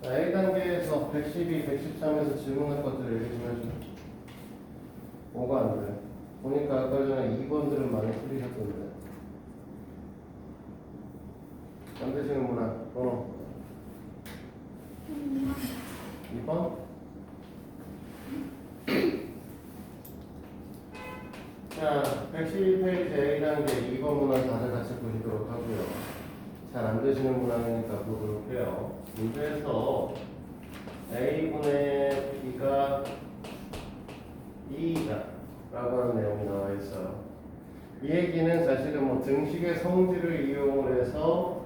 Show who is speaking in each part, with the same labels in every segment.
Speaker 1: 자, 1단계에서 112, 113에서 질문할 것들을 얘기 좀 해줘. 뭐가 안 돼? 보니까 아까 전에 2번들은 많이 틀리셨던데. 안 되시는 문화 번호 2번? 자, 112페이지 A단계 2번 문화 다들 같이 보시도록 하고요. 잘 안 되시는 문항이니까 보도록 해요. 문제에서 A분의 B가 2다 라고 하는 내용이 나와 있어요. 이 얘기는 사실은 뭐 등식의 성질을 이용을 해서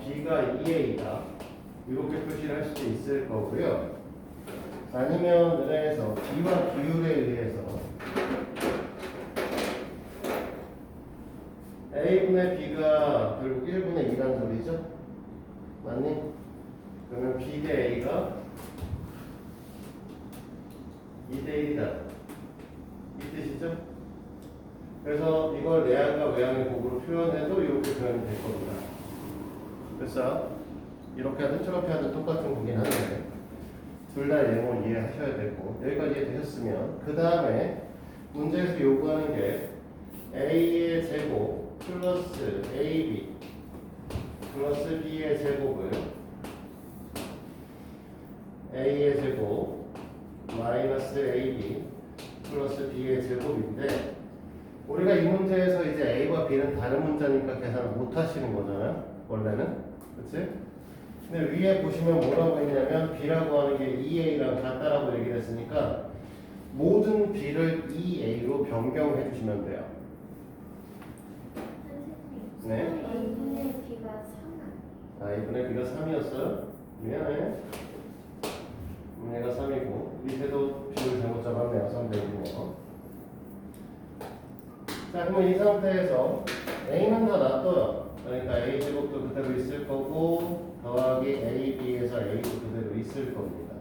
Speaker 1: B가 2A다 이렇게 표시를 할 수도 있을 거고요. 아니면 은행에서 B와 비율에 의해서 A분의 B가 결국 1분의 2란 소리죠? 맞니? 그러면 B 대 A가 2대 1이다 이 뜻이죠? 그래서 이걸 내항과 외항의 곱으로 표현해도 이렇게 표현이 될 겁니다. 그래서 이렇게 하든 저렇게 하든 똑같은 거긴 한데 둘 다 내용을 이해하셔야 되고 여기까지 이해되셨으면 그 다음에 문제에서 요구하는 게 A의 제곱 플러스 AB 플러스 B의 제곱을 A의 제곱 마이너스 AB 플러스 B의 제곱인데 우리가 이 문제에서 이제 A와 B는 다른 문자니까 계산을 못 하시는 거잖아요. 원래는. 그치? 근데 위에 보시면 뭐라고 했냐면 B라고 하는 게 2A랑 같다라고 얘기를 했으니까 모든 B를 2A로 변경해 주시면 돼요. 네.
Speaker 2: A분의 B가 3.
Speaker 1: 아, 이번에 B가 3이었어요? 미안해. 얘가 3이고 밑에도 B를 잘못 잡았네요. 3대1이네요. 자, 그러면 이 상태에서 A는 다 놔둬요. 그러니까 A제곱도 그대로 있을 거고 더하기 AB에서 A도 그대로 있을 겁니다.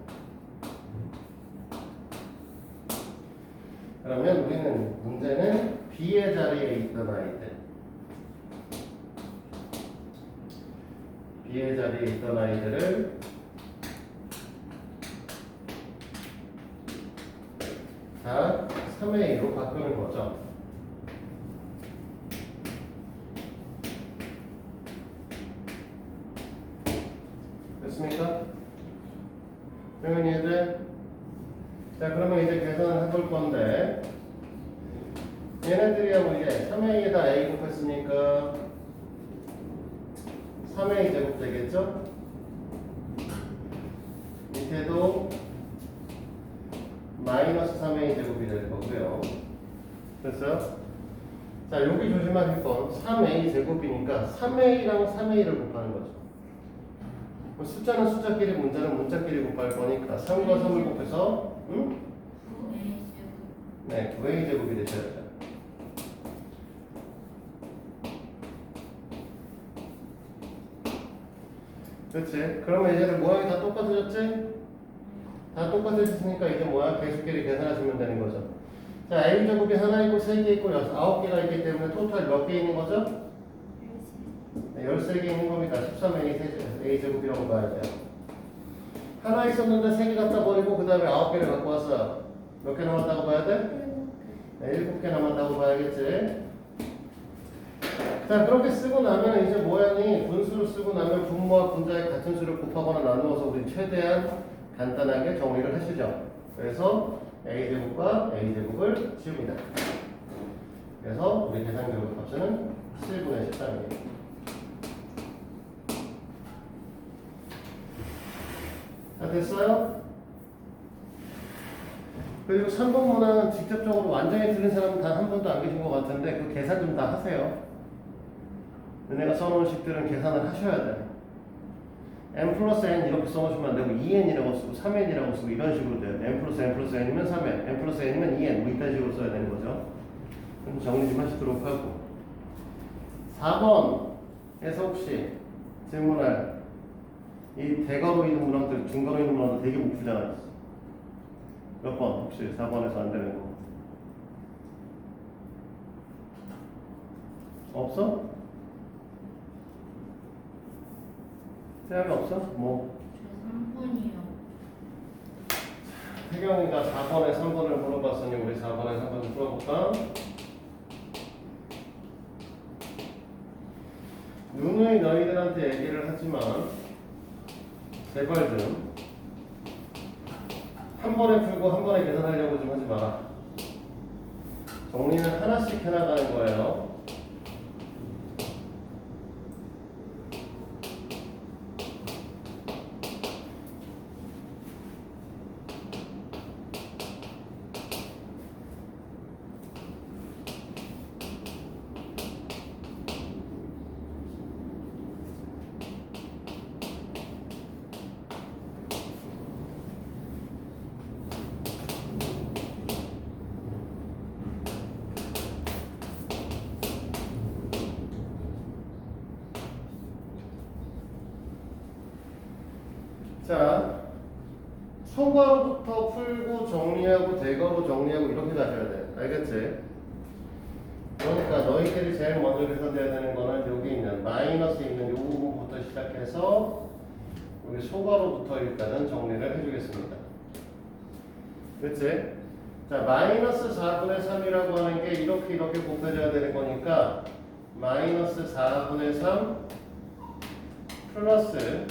Speaker 1: 그러면 우리는 문제는 B의 자리에 있던 아이들 B의 자리에 있던 아이들을 다 3의 2로 바꾸는 거죠. 됐습니까? 그러면 얘들 자 그러면 이제 계산을 해볼 건데 얘네들이하고 이제 3의 2에다 A 곱했으니까 3A 제곱 되겠죠? 밑에도 마이너스 3A 제곱이 될 거고요. 됐어요? 자, 여기 조심하실 건 3A 제곱이니까 3A랑 3A를 곱하는 거죠. 숫자는 숫자끼리, 문자는 문자끼리 곱할 거니까 3과 3을 곱해서 응? 네, 9A 제곱이 되셔야죠. 그렇지? 그러면 얘들 모양이 다 똑같아졌지? 다 똑같아졌으니까 이제 뭐야? 계수끼리 계산하시면 되는 거죠. 자, A제곱이 하나 있고 3개 있고 9개가 있기 때문에 토탈 몇 개 있는 거죠? 네, 13개 있는 겁니다. 13A제곱이라고 봐야 돼요. 하나 있었는데 3개 갖다 버리고 그 다음에 9개를 갖고 왔어요. 몇 개 남았다고 봐야 돼? 네, 7개 남았다고 봐야겠지? 자, 그렇게 쓰고 나면 이제 모양이 분수를 쓰고 나면 분모와 분자의 같은 수를 곱하거나 나누어서 우리 최대한 간단하게 정리를 하시죠. 그래서 A제곱과 A제곱을 지웁니다. 그래서 우리 계산기록 값은 7분의 13입니다. 다 됐어요? 그리고 3번 문항은 직접적으로 완전히 틀린 사람은 단 한 번도 안 계신 것 같은데 그 계산 좀 다 하세요. 내가 써놓은 식들은 계산을 하셔야 돼요. n 플러스 n 이렇게 써놓으시면 안 되고 2n이라고 쓰고 3n이라고 쓰고 이런 식으로 돼요. n 플러스 n이면 3n, n 플러스 n이면 2n 뭐 이딴 식으로 써야 되는 거죠. 그럼 정리 좀 하시도록 하고 4번에서 혹시 질문할 이 대괄호 있는 문항들, 중괄호 있는 문항들 되게 못 풀잖아요. 몇 번? 혹시 4번에서 안 되는 거 없어? 생각이 없어? 뭐
Speaker 2: 저 3번이요.
Speaker 1: 태경이가 4번에 3번을 물어봤으니 우리 4번에 3번을 풀어볼까? 누누이 너희들한테 얘기를 하지만 제발 좀 한 번에 풀고 한 번에 계산하려고 좀 하지 마라. 정리는 하나씩 해나가는 거예요. 자, 소괄호부터 풀고 정리하고 대괄호 정리하고 이렇게 가셔야 돼. 알겠지? 그러니까 너희들이 제일 먼저 계산돼야 되는 거는 여기 있는 마이너스 있는 요 부분부터 시작해서 우리 소괄호부터 일단은 정리를 해주겠습니다. 그치? 자, 마이너스 4분의 3이라고 하는 게 이렇게 곱해져야 되는 거니까 마이너스 4분의 3 플러스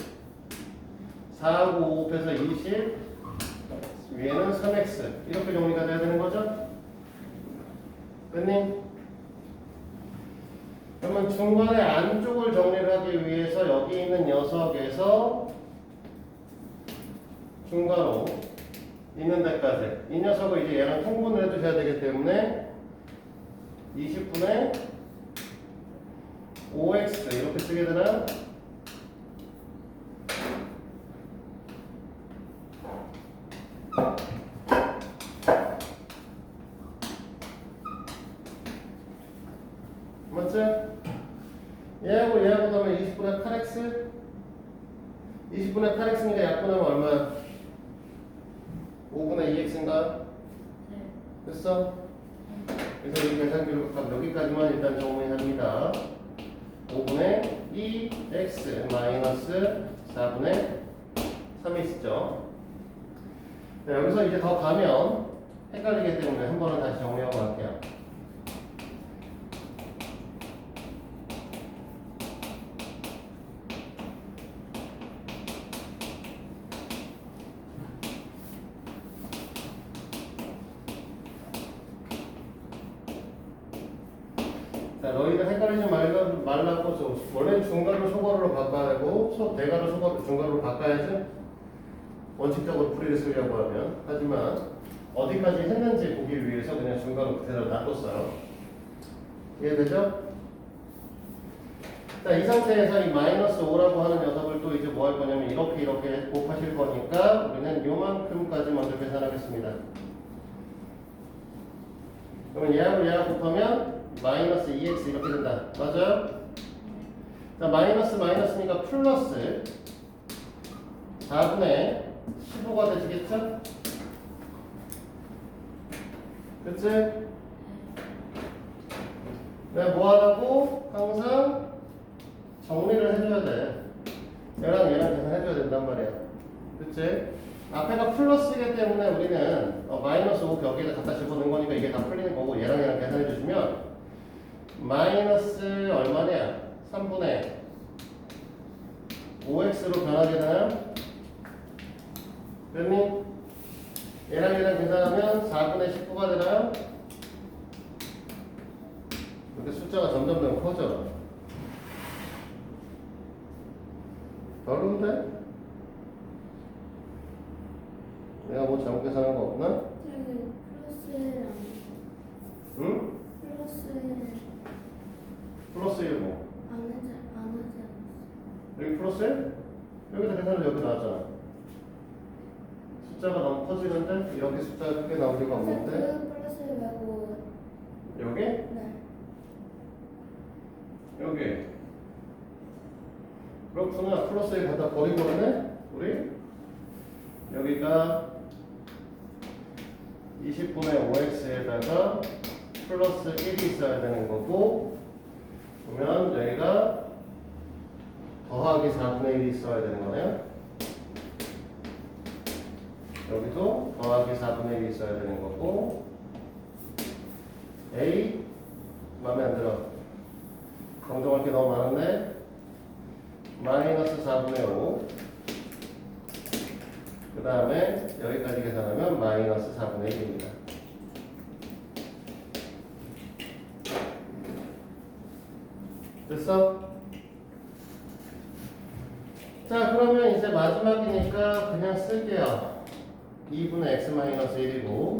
Speaker 1: 4하고 5 곱해서 20 위에는 3x 이렇게 정리가 돼야 되는 거죠? 끝님? 그러면 중간에 안쪽을 정리를 하기 위해서 여기 있는 녀석에서 중괄호 있는 데까지 이 녀석을 이제 얘랑 통분을 해주셔야 되기 때문에 20분의 5x 이렇게 쓰게 되나? 맞지? 얘하고 더하면 20분의 8x 20분의 8x니까 약분하면 얼마야? 5분의 2x인가?
Speaker 2: 네.
Speaker 1: 됐어? 그래서 이 계산기로 여기까지만 일단 정리합니다. 5분의 2x 마이너스 4분의 3이 있죠. 네, 여기서 이제 더 가면 헷갈리기 때문에 한 번은 다시 정리하고 갈게요. 자, 너희들 헷갈리지 말라고 원래 중괄호 소괄호로 바꿔야 되고 대괄호 소괄호 중괄호로 바꿔야지 원칙적으로 풀이를 쓰려고 하면. 하지만 어디까지 했는지 보기 위해서 그냥 중괄호 그대로 놔뒀어요. 이해되죠? 자, 이 상태에서 이 마이너스 5라고 하는 녀석을 또 이제 뭐 할 거냐면 이렇게 곱하실 거니까 우리는 요만큼까지 먼저 계산하겠습니다. 그러면 얘하고 곱하면 마이너스 2x 이렇게 된다. 맞아요? 자, 마이너스니까 플러스 4분의 15가 되시겠죠? 그치? 내가 뭐 하라고? 항상 정리를 해줘야 돼. 얘랑 계산해줘야 된단 말이야. 그치? 앞에가 플러스이기 때문에 우리는 마이너스 5 벽에다 갖다 집어넣은 거니까 이게 다 풀리는 거고 얘랑 계산해 주시면 마이너스 얼마냐? 3분의 5x로 변하게 되나요? 그러니 얘랑 계산하면 4분의 19가 되나요? 이렇게 숫자가 점점 커져. 어려운데? 내가 뭐 잘못 계산한 거 없나?
Speaker 2: 저기 플러스랑
Speaker 1: 응? 플러스 1 뭐?
Speaker 2: 안 하지 않았어.
Speaker 1: 여기 플러스 1? 여기다 계산해도 여기 나왔잖아. 숫자가 너무 커지는데 이렇게 숫자가 크게 나올 리가 없는데.
Speaker 2: 그 플러스 말고
Speaker 1: 여기?
Speaker 2: 네.
Speaker 1: 여기. 그렇구나. 플러스 1 갖다 버린 거네? 우리? 여기가 20분의 5x에다가 플러스 1이 있어야 되는 거고, 그러면 여기가 더하기 4분의 1이 있어야 되는 거네요. 여기도 더하기 4분의 1이 있어야 되는 거고 A 마음에 안 들어. 정정할 게 너무 많은데 마이너스 4분의 5 그 다음에 여기까지 계산하면 마이너스 4분의 1입니다. 됐어? 자 그러면 이제 마지막이니까 그냥 쓸게요. 2분의 x 마이너스 1이고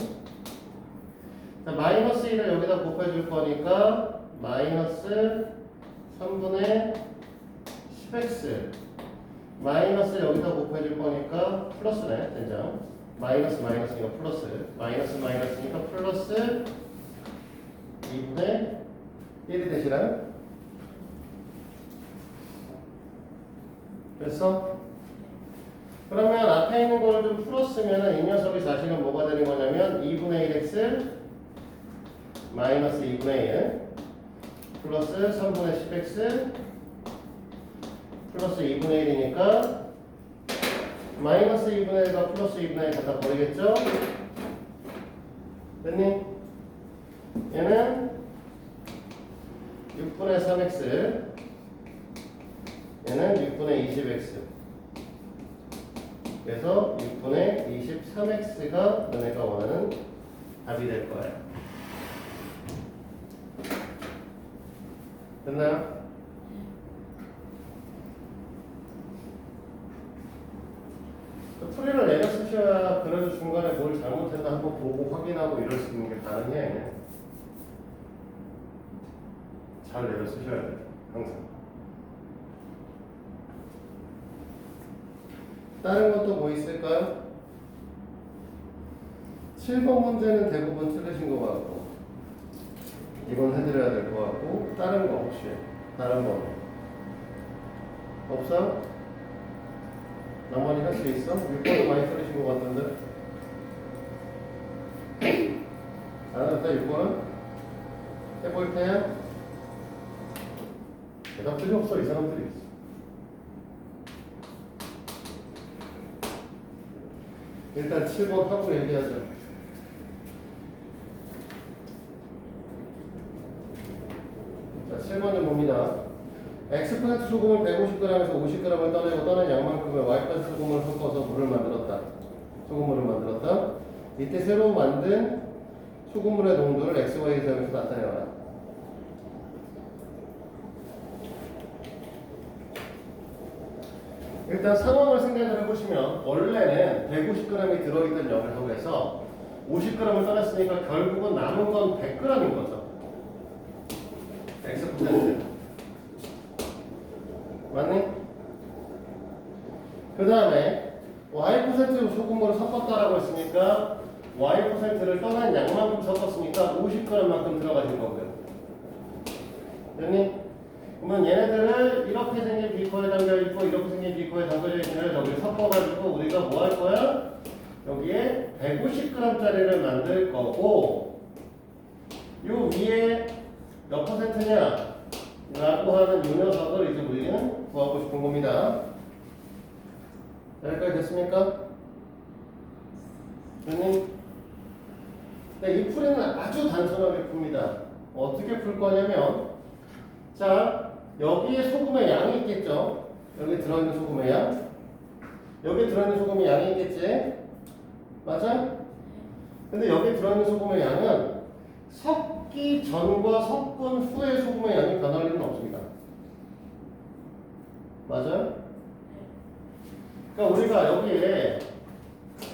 Speaker 1: 자 마이너스 1을 여기다 곱해줄 거니까 마이너스 3분의 10x 마이너스 여기다 곱해줄 거니까 플러스네 된장 마이너스 마이너스니까 플러스 마이너스 마이너스니까 플러스 2분의 1이 되시나요? 됐어? 그러면 앞에 있는 거를 좀 풀었으면 이 녀석이 자식은 뭐가 되는 거냐면 2분의 1x 마이너스 2분의 1 플러스 3분의 10x 플러스 2분의 1이니까 마이너스 2분의 1과 플러스 2분의 1 갖다 버리겠죠? 됐니? 얘는 6분의 3x 얘는 6분의 20x 그래서 6분의 23x가 너네가 원하는 답이 될 거예요. 됐나요? 풀이를 내려 쓰셔야 그래도 중간에 뭘 잘못했나 한번 보고 확인하고 이럴 수 있는 게 가능해. 잘 내려 쓰셔야 돼요. 항상. 다른 것도 뭐 있을까요? 7번 문제는 대부분 틀리신 것 같고 이건 해드려야 될 것 같고 다른 거 혹시 다른 거 없어? 나머지 할 수 있어? 6번도 많이 틀리신 것 같은데 알았다 6번은? 해볼 테야? 대답들이 없어 이 사람들이 있어. 일단 7번 하고 얘기하자. 자, 7번은 뭡니다. X% 소금을 150g에서 50g을 떠내고 떠낸 양만큼의 Y% 소금을 섞어서 물을 만들었다. 소금물을 만들었다. 이때 새로 만든 소금물의 농도를 XY 지점에서 나타내라. 일단 상황을 생각을 해보시면 원래는 150g이 들어있던 녀석에서 50g을 떠났으니까 결국은 남은 건 100g인 거죠. X%. 맞니? 그 다음에 Y% 소금물을 섞었다라고 했으니까 Y%를 떠난 양만큼 섞었으니까 50g만큼 들어가신 거고요. 됐니? 그러면 얘네들을 이렇게 생긴 비커에 담겨있고 이렇게 생긴 비커에 담겨져 있는 애를 저기 섞어가지고 우리가 뭐 할 거야? 여기에 150g짜리를 만들 거고 요 위에 몇 퍼센트냐? 라고 하는 이 녀석을 이제 우리는 구하고 싶은 겁니다. 여기까지 됐습니까? 됐니? 이 풀이는 아주 단순하게 풉니다. 어떻게 풀 거냐면 자 여기에 소금의 양이 있겠죠. 여기 들어있는 소금의 양. 여기 들어있는 소금의 양이 있겠지. 맞아? 근데 여기 들어있는 소금의 양은 섞기 전과 섞은 후의 소금의 양이 변할 일은 없습니다. 맞아요? 그러니까 우리가 여기에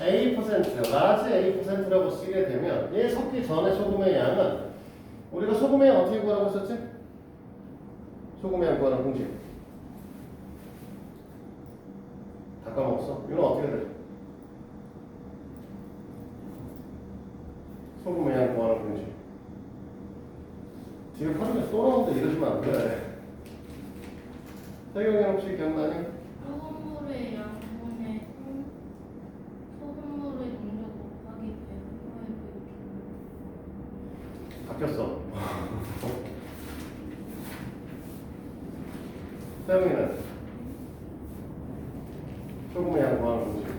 Speaker 1: A%, 라지 A%라고 쓰게 되면 얘 섞기 전에 소금의 양은 우리가 소금의 양 어떻게 구하라고 했었지? 소금의 양 구하는 공식. 다 까먹었어? 이건 어떻게 되죠? 소금의 양 구하는 공식. 지금 하루에 또 나오는데 이러시면 안 돼. 태경이 혹시 기억나니?
Speaker 2: 소금물의 양분의 소금물의 농도 곱하기 100%의
Speaker 1: 바뀌었어. 태경이는? 소금의 양 구하는 공식.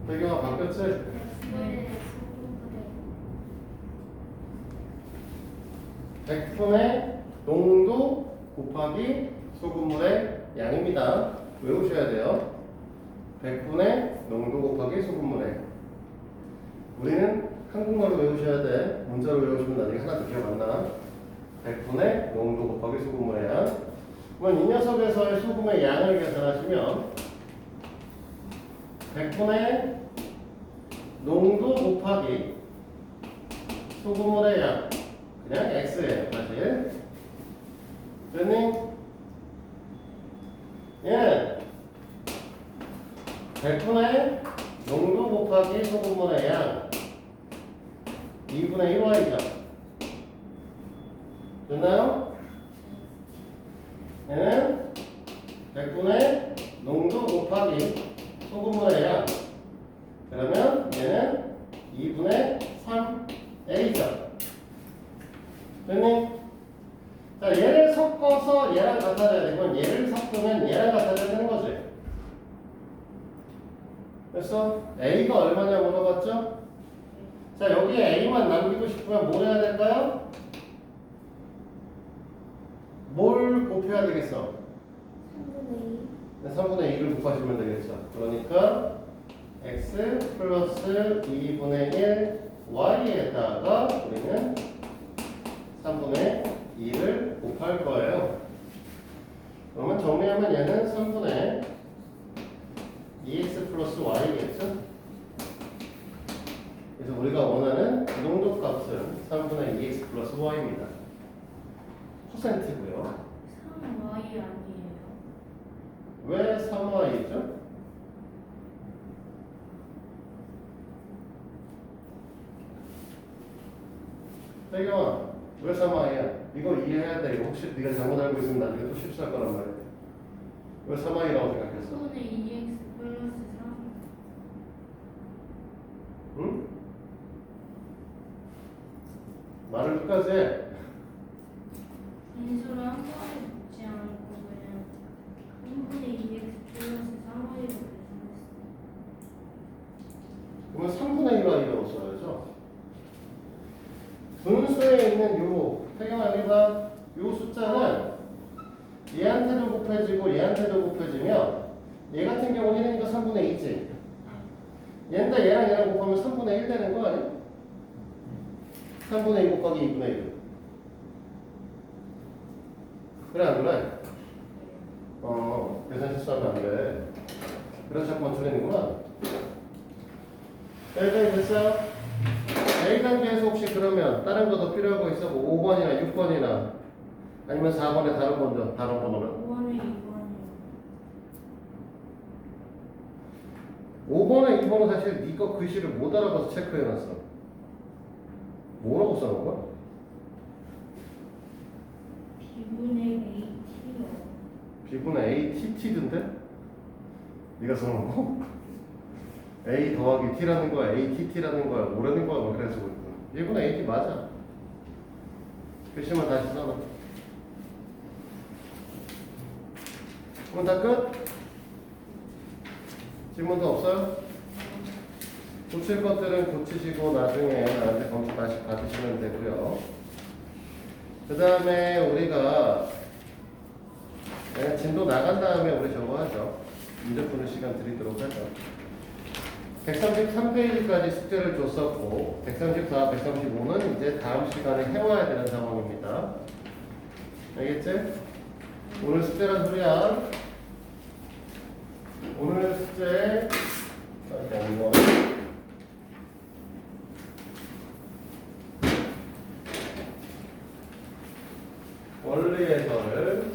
Speaker 1: 배경아 바뀌었지?
Speaker 2: 네.
Speaker 1: 100분의 농도 곱하기 소금물의 양입니다. 외우셔야 돼요. 100분의 농도 곱하기 소금물의. 우리는 한국말로 외우셔야 돼. 문자로 외우시면 나중에 하나도 기억 안 나. 100분의 농도 곱하기 소금물의 양. 그러면 이 녀석에서의 소금의 양을 계산하시면 100분의 농도 곱하기 소금물의 양. 그냥 X예요, 사실. 됐니? 얘는 100분의 농도 곱하기 소금물의 양 2분의 1y죠. 됐나요? 얘는 100분의 농도 곱하기 소금물의 양. 그러면 얘는 2분의 3a죠. 됐니? 자, 얘를 섞어서 얘랑 같아져야 되면 얘를 섞으면 얘랑 같아져야 되는 거지. 됐어? A가 얼마냐 물어봤죠? 자, 여기에 A만 남기고 싶으면 뭘 해야 될까요? 뭘 곱해야 되겠어? 3분의 2를 곱하시면 되겠죠. 그러니까 x 플러스 2분의 1 y에다가 우리는 3분의 2를 곱할 거예요. 그러면 정리하면 얘는 3분의 2x 플러스 y겠죠? 그래서 우리가 원하는 농도 값은 3분의 2x 플러스 y입니다. 퍼센트고요.
Speaker 2: 3y 아니에요?
Speaker 1: 왜 3y죠? 배경아, 왜 3y야? 이거 이해해야 돼. 이거 혹시 네가 잘못 알고 있으면 나중에 또 실수할 거란 말이야. 왜 3y라고 생각했어?
Speaker 2: 3분의 2x 플러스 3.
Speaker 1: 응? 말을 끝까지 해.
Speaker 2: 인수를 한 번에 붙지 않고 그냥 3분의 2x 플러스 3y로 계산했어요.
Speaker 1: 그러면 3분의 1y라고 써야죠. 분수에 있는 요 태경아니가 요 숫자는 얘한테도 곱해지고 얘한테도 곱해지면 얘 같은 경우는 1이니까 3분의 2지. 얘인데 얘랑 얘랑 곱하면 3분의 1 되는 거 아니야? 3분의 2 곱하기 2분의 1. 그래 안 그래? 계산 실수하면 안 돼. 그래서 자꾸만 틀리는구나. 여기까지 됐어요? A 단계에서 혹시 그러면 다른 거 더 필요한 거 있어? 뭐 5번이나 6번이나 아니면 4번에 다른 번호는?
Speaker 2: 5번에 2번이요.
Speaker 1: 5번에 2번은 사실 네거 글씨를 못 알아봐서 체크해놨어. 뭐라고 써놓은 거야?
Speaker 2: B분의 AT요.
Speaker 1: B분의 ATT던데? 네가 써놓은 거? A 더하기 T라는 거야, ATT라는 거야, 뭐라는 거야, 뭐 그래서 1분의 AT 맞아. 글씨만 다시 써놔. 그럼 다 끝? 질문 더 없어요? 고칠 것들은 고치시고 나중에 나한테 검수 다시 받으시면 되고요. 그 다음에 우리가 진도 나간 다음에 우리 저거 하죠. 문제 푸는 시간 드리도록 하죠. 133페이지까지 숙제를 줬었고 134, 135는 이제 다음 시간에 해와야 되는 상황입니다. 알겠지? 오늘 숙제란 소리야. 오늘 숙제 잠깐만요. 원리에서를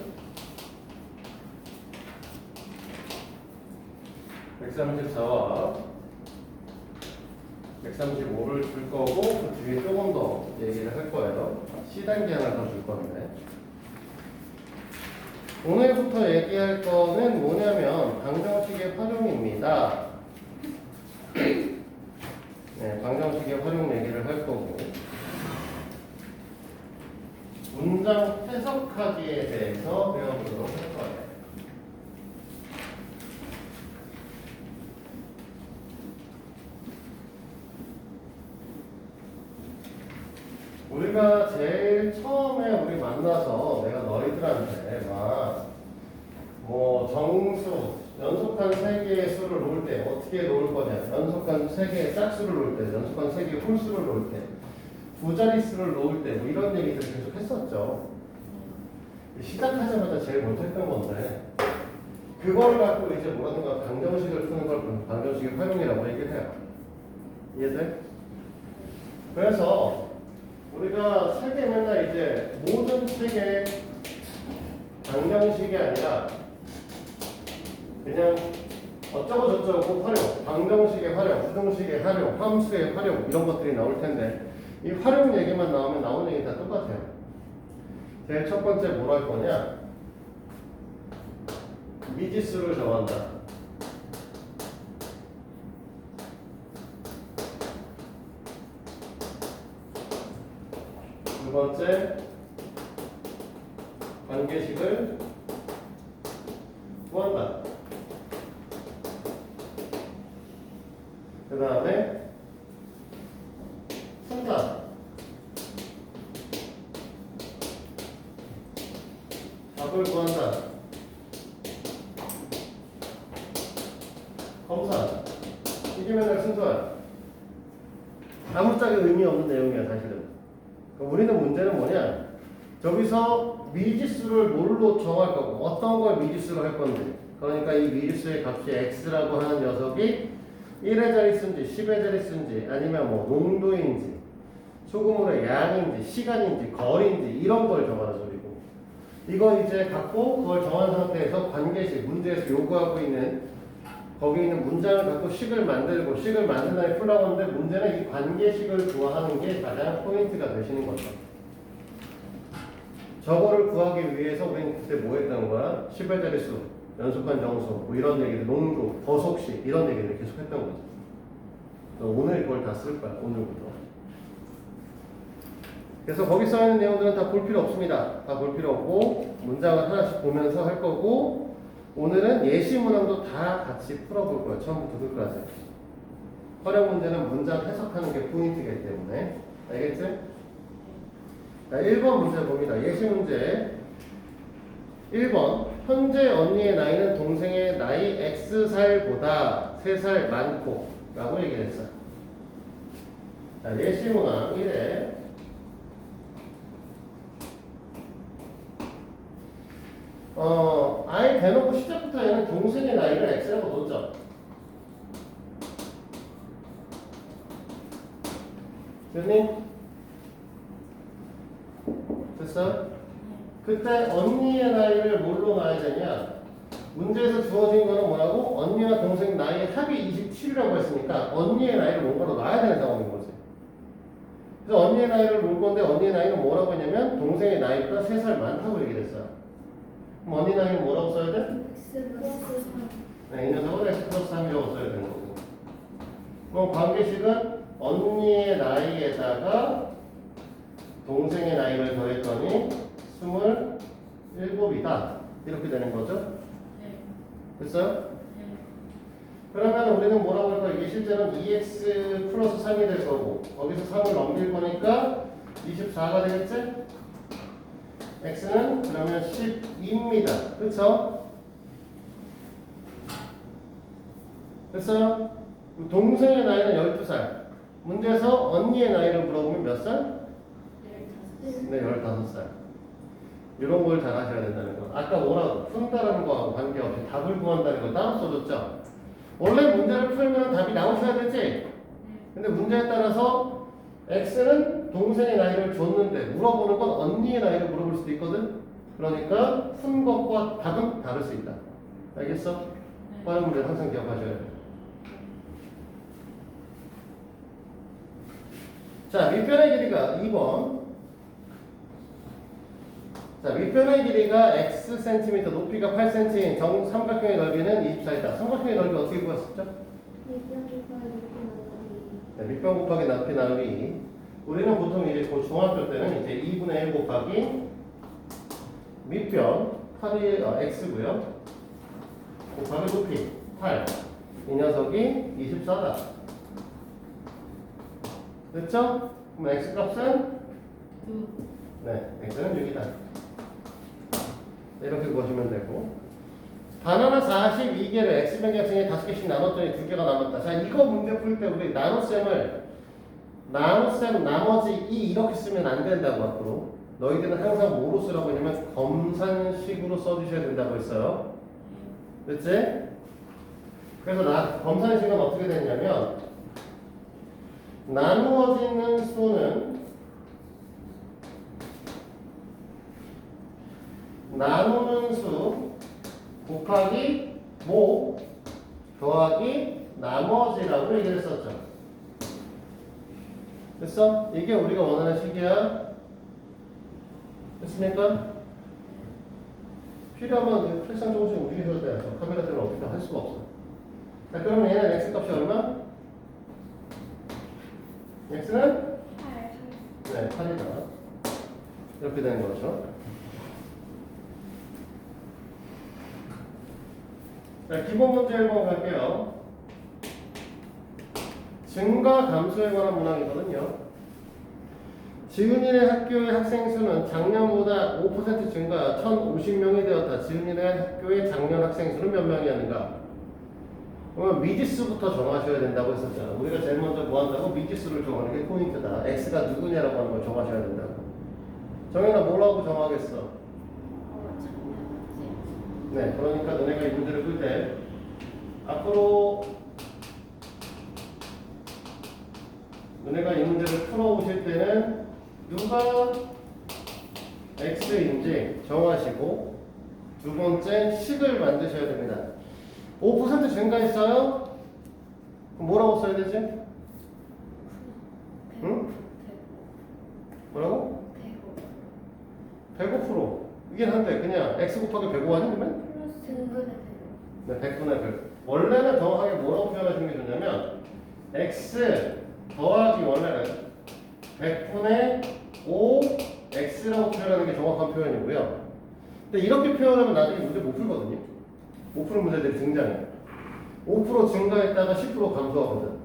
Speaker 1: 134와 135를 줄 거고 그 뒤에 조금 더 얘기를 할 거예요. C단계 하나 더 줄 건데 오늘부터 얘기할 거는 뭐냐면 방정식의 활용입니다. 네, 방정식의 활용 얘기를 할 거고 문장 해석하기에 대해서 배워보도록 할 거예요. 우리가 제일 처음에 우리 만나서 내가 너희들한테 막 뭐 정수, 연속한 세 개의 수를 놓을 때 어떻게 놓을 거냐, 연속한 세 개의 짝수를 놓을 때, 연속한 세 개의 홀수를 놓을 때, 두 자릿수를 놓을 때 뭐 이런 얘기들 계속 했었죠. 시작하자마자 제일 먼저 했던 건데 그걸 갖고 이제 뭐라든가 방정식을 푸는 걸 방정식의 활용이라고 얘기를 해요. 이해돼? 그래서 우리가 책에 맨날 이제 모든 책의 방정식이 아니라 그냥 어쩌고 저쩌고 활용, 방정식의 활용, 부등식의 활용, 함수의 활용 이런 것들이 나올 텐데 이 활용 얘기만 나오면 나오는 얘기 다 똑같아요. 제일 첫 번째 뭘 할 거냐? 미지수를 정한다. 두 번째 관계식을 구한다. 그 다음에 순간 답을 구한다. 검사 이게 맨날 순서야. 아무짝에 의미 없는 내용이야 사실은. 그럼 우리는 문제는 뭐냐? 저기서 미지수를 뭘로 정할 거고 어떤 걸 미지수로 할 건데 그러니까 이 미지수의 값이 x라고 하는 녀석이 1의 자릿수인지 10의 자릿수인지 아니면 뭐 농도인지 소금물의 양인지 시간인지 거리인지 이런 걸 정하는 소리고 이거 이제 갖고 그걸 정한 상태에서 관계식 문제에서 요구하고 있는 거기 있는 문장을 갖고 식을 만들고 식을 만든 다음에 풀라고 하는데 문제는 이 관계식을 구하는 게 가장 포인트가 되시는 거죠. 저거를 구하기 위해서 우리는 그때 뭐 했다는 거야? 10의 자릿수, 연속한 정수, 뭐 이런 얘기들, 농도, 거속식 이런 얘기를 계속 했던 거죠. 오늘 그걸 다 쓸 거야, 오늘부터. 그래서 거기 써있는 내용들은 다 볼 필요 없습니다. 다 볼 필요 없고 문장을 하나씩 보면서 할 거고 오늘은 예시 문항도 다 같이 풀어볼 거예요. 처음부터 끝까지. 활용 문제는 문장 해석하는 게 포인트이기 때문에 알겠지? 자, 1번 문제 봅니다. 예시 문제 1번 현재 언니의 나이는 동생의 나이 X살보다 3살 많고 라고 얘기를 했어요. 자, 예시 문항 1에 아예 대놓고 시작부터 얘는 동생의 나이를 X라고 놓죠. 교수님? 됐어? 그때 언니의 나이를 뭘로 놔야 되냐? 문제에서 주어진 거는 뭐라고? 언니와 동생 나이의 합이 27이라고 했으니까 언니의 나이를 뭔가로 놔야 되는 상황인 거지. 그래서 언니의 나이를 놓을 건데 언니의 나이는 뭐라고 했냐면 동생의 나이보다 3살 많다고 얘기를 했어요. 그럼 언니 나이는 뭐라고 써야 돼?
Speaker 2: X 플러스 3.
Speaker 1: 네, 이 녀석은 X 플러스 3이라고 써야 되는 거고. 그럼 관계식은 언니의 나이에다가 동생의 나이를 더했더니 27이다. 이렇게 되는 거죠?
Speaker 2: 네.
Speaker 1: 됐어요?
Speaker 2: 네.
Speaker 1: 그러면 우리는 뭐라고 할까? 이게 실제로는 2x 플러스 3이 될 거고 거기서 3을 넘길 거니까 24가 되겠지? x는 그러면 12입니다. 그쵸? 됐어요? 동생의 나이는 12살. 문제에서 언니의 나이를 물어보면 몇 살?
Speaker 2: 15.
Speaker 1: 네, 15살. 이런 걸 잘 하셔야 된다는 거. 아까 뭐라고? 푼다라는 거하고 관계없이 답을 구한다는 거 따로 써줬죠? 원래 문제를 풀면 답이 나오셔야 되지? 근데 문제에 따라서 x는 동생의 나이를 줬는데 물어보는 건 언니의 나이를 물어볼 수도 있거든? 그러니까 푼 것과 답은 다를 수 있다. 알겠어? 빠른 문제는 항상 기억하셔야 돼. 자, 밑변의 길이가 2번. 자, 밑변의 길이가 x cm, 높이가 8cm인 삼각형의 넓이는 24이다. 삼각형의 넓이 어떻게 구했었죠? 네, 밑변 곱하기 높이 나누기 2. 우리는 보통 이제 그 중학교 때는 이제 2분의 1 곱하기 밑변 8이 x고요. 곱하기 높이 8. 이 녀석이 24다. 됐죠? 그럼 x 값은? 네, x는 6이다. 이렇게 구하시면 되고. 바나나 42개를 x변경층에 5개씩 나눴더니 2개가 남았다. 자, 이거 문제 풀 때 우리 나눗셈을 나눗셈 나머지 이렇게 쓰면 안 된다고 앞으로. 너희들은 항상 뭐로 쓰라고 했냐면 검산식으로 써주셔야 된다고 했어요. 됐지? 그래서 검산식은 어떻게 되냐면 나누어지는 수는 나누는 수 곱하기 모 더하기 나머지라고 얘기를 했었죠. 됐어? 이게 우리가 원하는 식이야. 됐습니까? 필요하면 필상 조금씩 움직여줘야 돼요. 카메라 때문에 어떻게 할 수가 없어. 자, 그러면 얘는 x 값이 얼마? x는?
Speaker 2: 8.
Speaker 1: 네, 8이다. 이렇게 되는 거죠. 자, 기본 문제 1번 갈게요. 증가 감소에 관한 문항이거든요. 지훈이네 학교의 학생 수는 작년보다 5% 증가 1,050명이 되었다. 지훈이네 학교의 작년 학생 수는 몇 명이었는가? 그러면 미지수부터 정하셔야 된다고 했었잖아. 우리가 제일 먼저 뭐 한다고? 미지수를 정하는 게 포인트다. x가 누구냐라고 하는 걸 정하셔야 된다고. 정현아 뭐라고 정하겠어? 네, 그러니까 너네가 이 문제를 풀 때 앞으로 너네가 이 문제를 풀어오실 때는 누가 x인지 정하시고 두 번째 식을 만드셔야 됩니다. 5% 증가했어요? 그럼 뭐라고 써야 되지? 응? 뭐라고? 105%. 이긴 한데 그냥 x 곱하기 105 아니면? 네, 100분의 100. 원래는 정확하게 뭐라고 표현하시는 게 좋냐면 x 더하기 원래는 100분의 5 x라고 표현하는 게 정확한 표현이고요. 근데 이렇게 표현하면 나중에 문제 못 풀거든요. 못 푸는 문제들이 등장해요. 5% 증가했다가 10% 감소하거든.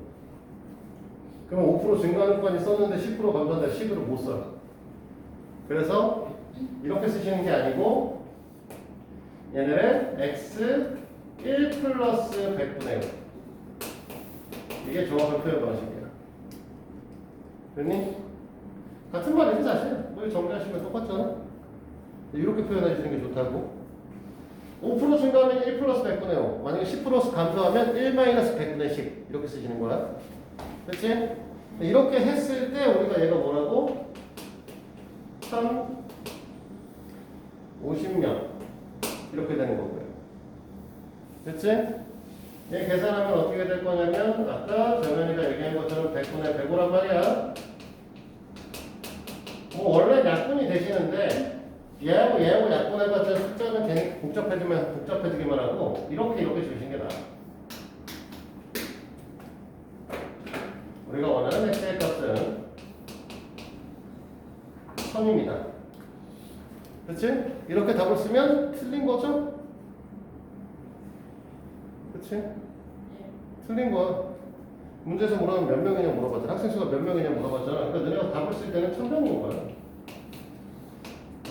Speaker 1: 그러면 5% 증가하는 것까지 썼는데 10% 감소한다 10으로 못 써요. 그래서 이렇게 쓰시는 게 아니고 얘네는 x 1 플러스 100분의 5 이게 정확한 표현 방식이에요. 됐니? 같은 말이지 사실. 뭐 정리하시면 똑같잖아. 이렇게 표현해 주시는 게 좋다고. 5% 증가하면 1 플러스 100분의 5. 만약에 10% 감소하면 1 마이너스 100분의 10. 이렇게 쓰시는 거야. 그렇지? 이렇게 했을 때 우리가 얘가 뭐라고? 1,050명. 이렇게 되는 거고요. 됐지? 얘 계산하면 어떻게 될 거냐면 아까 정현이가 얘기한 것처럼 100분의 105란 말이야. 뭐 원래 약분이 되시는데 얘하고 약분해봤자 숫자는 괜히 복잡해지기만 하고 이렇게 주시는 게 나아. 우리가 원하는 x의 값은 1000입니다. 그렇지? 이렇게 답을 쓰면 틀린 거죠? 그렇지? 틀린 거야. 문제에서 물어보면 몇 명이냐 물어봤잖아. 학생 수가 몇 명이냐 물어봤잖아. 그러니까 너네가 답을 쓸 때는 1000명인 거야.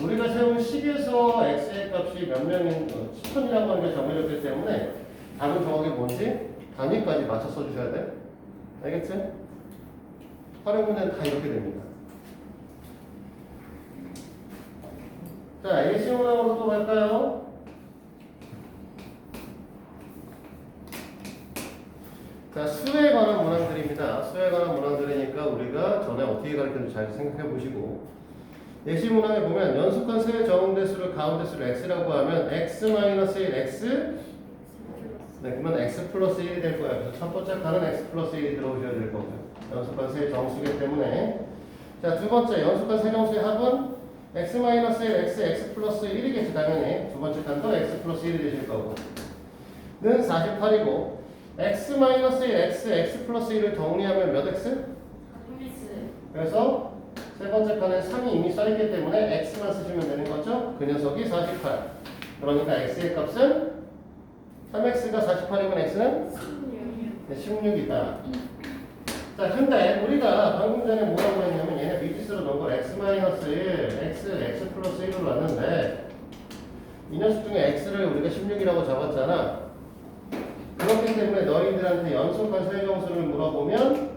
Speaker 1: 우리가 세운 식에서 x의 값이 몇 명인 1000이라고 하는 게 정해졌기 때문에 답은 정확히 뭔지 단위까지 맞춰 써주셔야 돼. 알겠지? 활용 문제는 다 이렇게 됩니다. 자, 예시 문항으로 또 갈까요? 자, 수에 관한 문항들입니다. 수에 관한 문항들이니까 우리가 전에 어떻게 가르쳤는지 잘 생각해 보시고 예시 문항에 보면 연속한 세의 정대수를 가운데수를 x라고 하면 x-1 x 네, 그러면 x 플러스 1이 될 거예요. 그래서 첫 번째 칸은 x 플러스 1이 들어오셔야 될 거고요. 연속한 세의 정수기 때문에 자, 두 번째 연속한 세정수의 합은 x-1 x 플러스 1이겠지 당연히. 두 번째 칸도 x 플러스 1이 되실 거고 는 48이고 x-1 x 플러스 1을 정리하면 몇 x? 그래서 세 번째 칸에 3이 이미 써있기 때문에 x만 쓰시면 되는 거죠? 그 녀석이 48. 그러니까 x의 값은 3x가 48이면 x는 16이다. 자, 근데 우리가 방금 전에 뭐라고 했냐면 얘네 미지수로 넣은 걸 x-1, x 플러스 1로 놨는데 이 녀석 중에 x를 우리가 16이라고 잡았잖아. 그렇기 때문에 너희들한테 연속한 설정수를 물어보면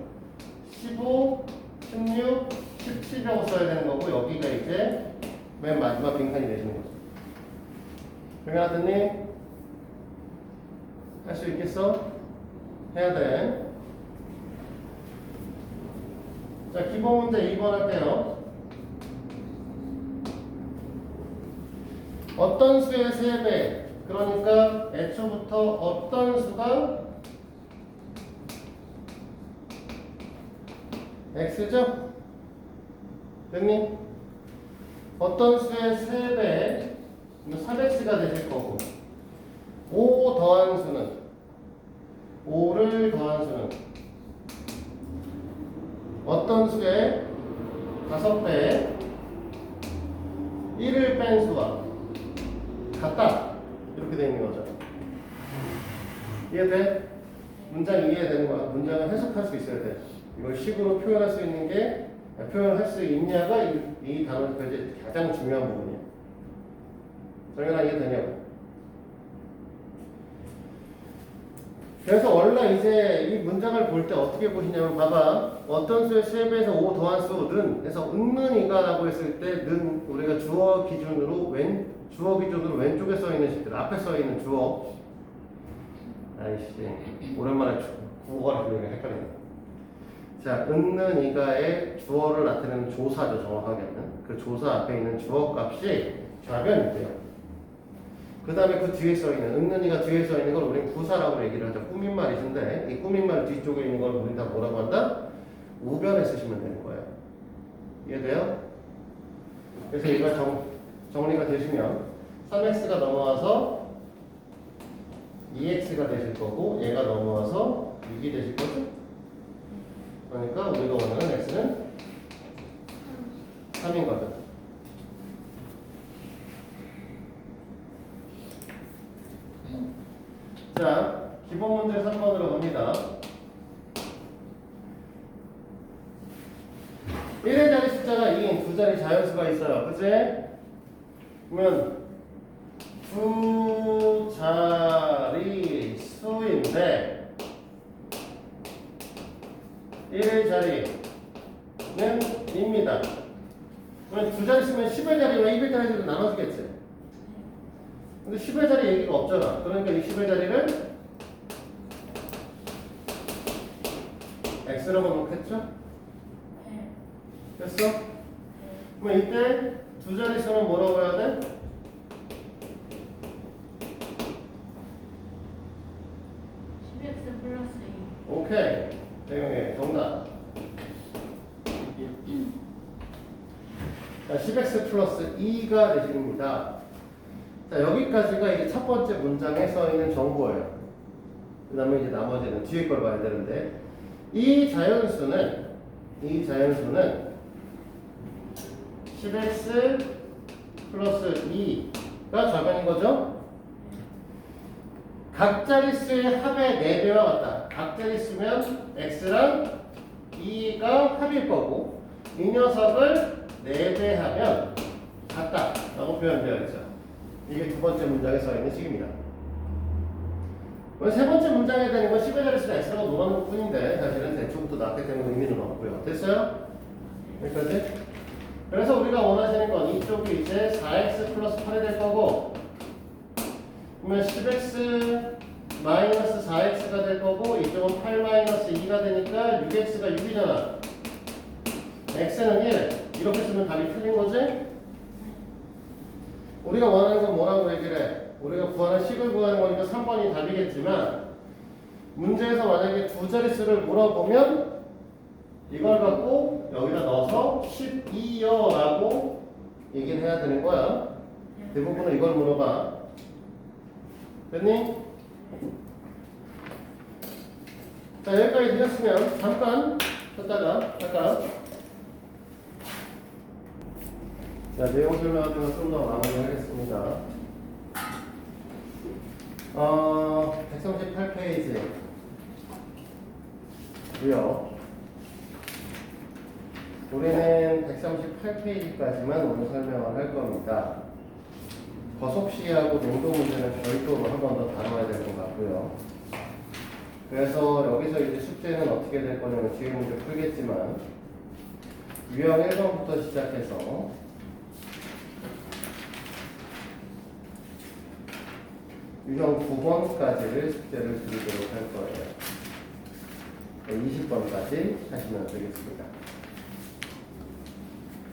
Speaker 1: 15, 16, 17이라고 써야 되는 거고 여기가 이제 맨 마지막 빈칸이 되시는 거죠. 정현아드님 할 수 있겠어? 해야 돼. 자, 기본 문제 2번 할게요. 어떤 수의 3배, 그러니까 애초부터 어떤 수가 x죠? 됐니? 어떤 수의 3배, 3x가 되실 거고 5 더한 수는 5를 더한 수는 어떤 수의 5배 1을 뺀 수와 같다. 이렇게 되어 있는 거죠. 이해돼? 문장 이해되는 거야. 문장을 해석할 수 있어야 돼. 이걸 식으로 표현할 수 있는 게 표현할 수 있냐가 이 단어에서 가장 중요한 부분이야. 정연아 이해되냐고? 그래서 원래 이제 이 문장을 볼 때 어떻게 보시냐면 봐봐. 어떤 수의 3배에서 5 더한 수는 해서 은는이가라고 했을 때 는 우리가 주어 기준으로 왼쪽에 써 있는 식들 앞에 써 있는 주어. 아이씨 오랜만에 국어가 들으니까 헷갈리네. 자, 은는이가의 주어를 나타내는 조사죠. 정확하게는 그 조사 앞에 있는 주어 값이 좌변이 돼요. 그 다음에 그 뒤에 써있는 은는이가 뒤에 써있는 걸 우리는 부사라고 얘기를 하죠. 꾸민말이신데 이 꾸민말 뒤쪽에 있는 걸 우리 다 뭐라고 한다? 우변에 쓰시면 되는 거예요. 이해돼요? 그래서 이거 정리가 되시면 3x가 넘어와서 2x가 되실 거고 얘가 넘어와서 6이 되실 거죠? 그러니까 우리가 원하는 x는 3인 거죠. 자, 기본 문제 3번으로 갑니다. 1의 자리 숫자가 2인 두 자리 자연수가 있어요. 그치? 그러면 두 자리 수인데 1의 자리는 2입니다. 그러면 두 자리 쓰면 10의 자리와 2의 자리로 나눠주겠지? 근데 10의 자리 얘기가 없잖아. 그러니까 이 10의 자리를 x라고 놓겠죠? 됐어? 그럼 이때 두 자리 수는 뭐라고 해야 돼?
Speaker 2: 10x 플러스 2.
Speaker 1: 오케이. 대경이 정답. 자, 10x 플러스 2가 되십니다. 자, 여기까지가 이제 첫 번째 문장에 써 있는 정보예요. 그 다음에 이제 나머지는 뒤에 걸 봐야 되는데, 이 자연수는 10x 플러스 2가 좌변인 거죠? 각 자릿수의 합의 4배와 같다. 각 자릿수면 x랑 2가 합일 거고, 이 녀석을 4배 하면 같다 라고 표현되어 있죠. 이게 두 번째 문장에 써 있는 식입니다. 세 번째 문장에 되는 건 10의 자릿수는 x라고 놓아놓은 뿐인데 사실은 대충부터 나왔기 때문에 의미는 없고요. 됐어요? 여기까지? 그래서 우리가 원하시는 건 이쪽이 이제 4x 플러스 8이 될 거고, 그러면 10x 마이너스 4x가 될 거고, 이쪽은 8 마이너스 2가 되니까 6x가 6이잖아. x는 1. 이렇게 쓰면 답이 틀린 거지? 우리가 원하는 건 뭐라고 얘기를 해? 우리가 구하는 식을 구하는 거니까 3번이 답이겠지만, 문제에서 만약에 두 자릿수를 물어보면 이걸 갖고 여기다 넣어서 12요 라고 얘기를 해야 되는 거야. 대부분은 이걸 물어봐. 됐니? 자, 여기까지 되셨으면 잠깐 쉬었다가 잠깐 자, 내용 설명 같은 거 좀 더 마무리하겠습니다. 138페이지. 고요. 우리는 138페이지까지만 오늘 설명을 할 겁니다. 거속시하고 농도 문제는 별도로 한 번 더 다뤄야 될 것 같고요. 그래서 여기서 이제 숙제는 어떻게 될 거냐면 뒤에 문제 풀겠지만 유형 1번부터 시작해서 유형 9번까지를 숙제를 드리도록 할 거예요. 20번까지 하시면 되겠습니다.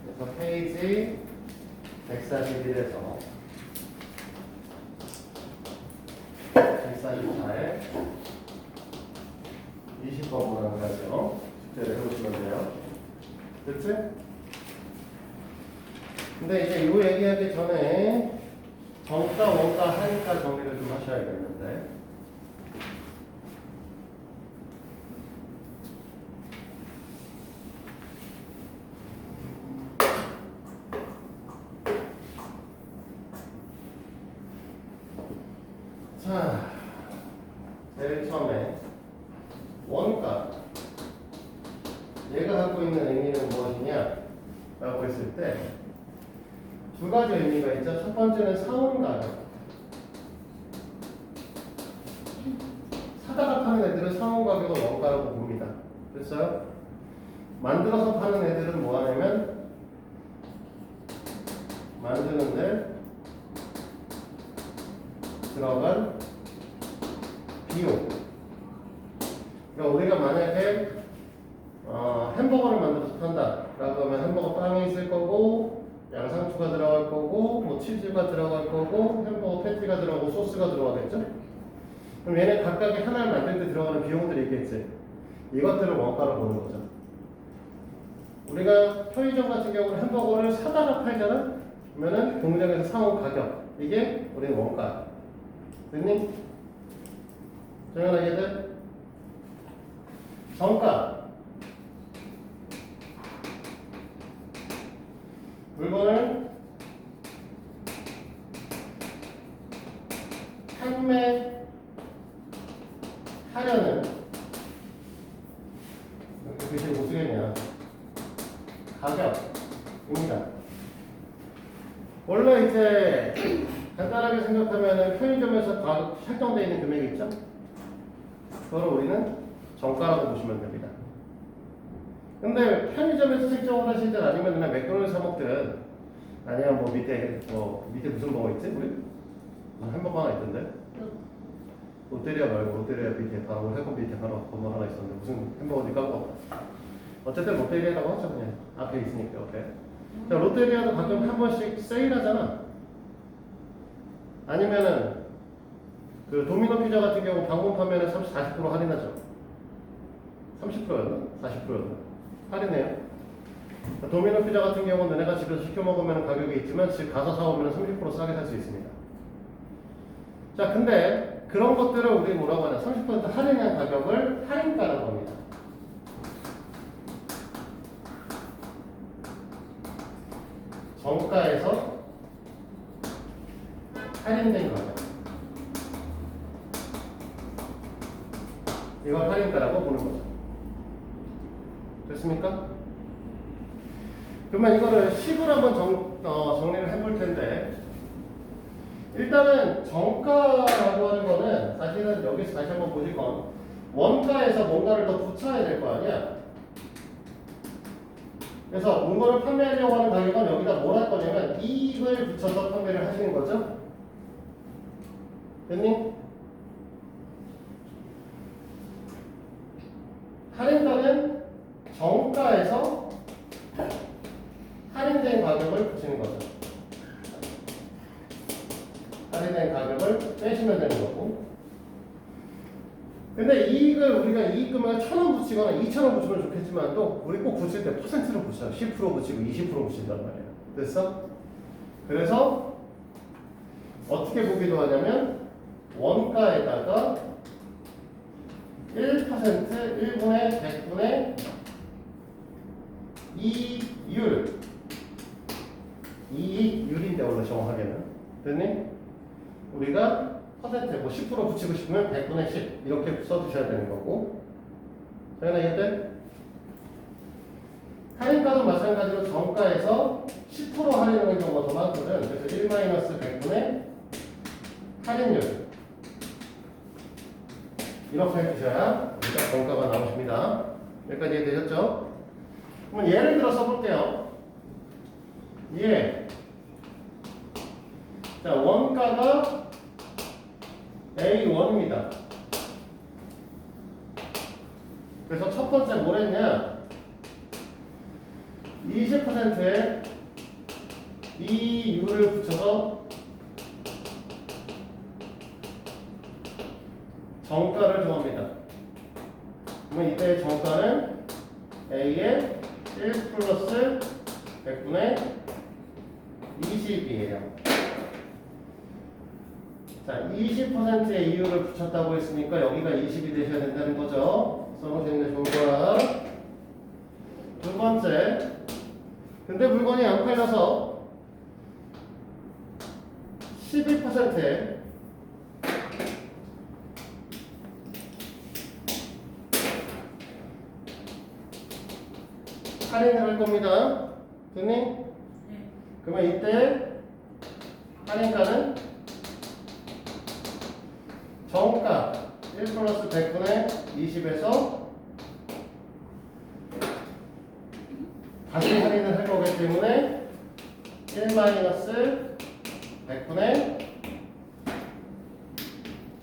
Speaker 1: 그래서 페이지 141에서 144에 20번만 가죠. 숙제를 해보시면 돼요. 됐지? 근데 이제 이 얘기하기 전에 정가, 원가, 하니까 정리를 좀 하셔야겠는데. 자, 제일 처음에 원가. 얘가 갖고 있는 의미는 무엇이냐? 라고 했을 때 두 가지 의미가 있죠. 첫 번째는 사온 가격. 사다가 파는 애들은 사온 가격을 원가라고 봅니다. 됐어요? 만들어서 파는 애들은 뭐 하냐면 만드는데 들어간 비용. 그러니까 우리가 만약에 햄버거를 만들어서 판다 라고 하면 햄버거 빵이 있을 거고 양상추가 들어갈 거고 뭐 치즈가 들어갈 거고 햄버거 패티가 들어가고 소스가 들어가겠죠? 그럼 얘네 각각의 하나를 만들 때 들어가는 비용들이 있겠지. 이것들을 원가로 보는 거죠. 우리가 편의점 같은 경우는 햄버거를 사다가 팔잖아? 그러면은 공장에서 사온 가격, 이게 우리는 원가. 됐니? 정연아 얘들? 정가. 물건을 판매하려는, 글씨 못 쓰겠냐, 가격입니다. 원래 이제 간단하게 생각하면 편의점에서 가격 설정되어 있는 금액이 있죠? 그걸 우리는 정가라고 보시면 됩니다. 근데 편의점에서 책정을 하실 땐 아니면 그냥 맥도날드 사 먹든 아니면 뭐 밑에 무슨 버거 있지? 우리? 무슨 햄버거 하나 있던데? 롯데리아 말고 롯데리아 밑에 바로 해건 밑에 바로 건물 하나 있었는데 무슨 햄버거인지 까먹었다. 어쨌든 롯데리아라고 하죠. 그냥 앞에 있으니까. 오케이. 자, 롯데리아도 가끔 한 번씩 세일하잖아. 아니면은 그 도미노 피자 같은 경우 방문 판매는 40% 할인하죠. 30%였나? 40%였나? 할인해요. 도미노 피자 같은 경우는 너네가 집에서 시켜 먹으면 가격이 있지만 집 가서 사오면 30% 싸게 살 수 있습니다. 자, 근데 그런 것들을 우리 뭐라고 하냐? 30% 할인한 가격을 할인가라고 합니다. 정가에서 할인된 가격. 이걸 할인가라고 보는 거죠. 됐습니까? 그러면 이거를 식으로 한번 정리를 해볼 텐데, 일단은 정가라고 하는 거는 사실은 여기서 다시 한번 보시건 원가에서 뭔가를 더 붙여야 될 거 아니야. 그래서 물건을 판매하려고 하는 가격은 여기다 뭘 할 거냐면 이익을 붙여서 판매를 하시는 거죠. 됐니? 할인가는 정가에서 할인된 가격을 붙이는 거죠. 할인된 가격을 빼시면 되는 거고. 근데 이익을 우리가 이익금을 1,000원 붙이거나 2,000원 붙이면 좋겠지만 또 우리 꼭 붙일 때 퍼센트로 붙여요. 10% 붙이고 20% 붙인단 말이에요. 됐어? 그래서 어떻게 보기도 하냐면 원가에다가 1%, 1분의 100분의 이율 이익률인데 원래 정확하게는. 됐니? 우리가 퍼센트 뭐 10% 붙이고 싶으면 100분의 10 이렇게 써주셔야 되는 거고. 당연히 이해돼? 할인가도 마찬가지로 정가에서 10% 할인하는 경우가 더 많거든. 그래서 1-100분의 할인율 이렇게 해주셔야 우리가 정가가 나오십니다. 여기까지 이해되셨죠? 그럼 예를 들어 써볼게요. 예. 자, 원가가 A1입니다. 그래서 첫 번째 뭘 했냐? 20%에 이유를 붙여서 정가를 정합니다. 그러면 이때의 정가는 A의 1 플러스 100분의 20이에요. 자, 20%의 이유를 붙였다고 했으니까 여기가 20이 되셔야 된다는 거죠. 써놓으시는 게 좋을 거야. 두 번째, 근데 물건이 안 팔려서 12%에 할인을 할 겁니다. 됐니?
Speaker 2: 네.
Speaker 1: 그러면 이때 할인가는 정가 1 플러스 100분의 20에서 다시 할인을 할 거기 때문에 1 마이너스 100분의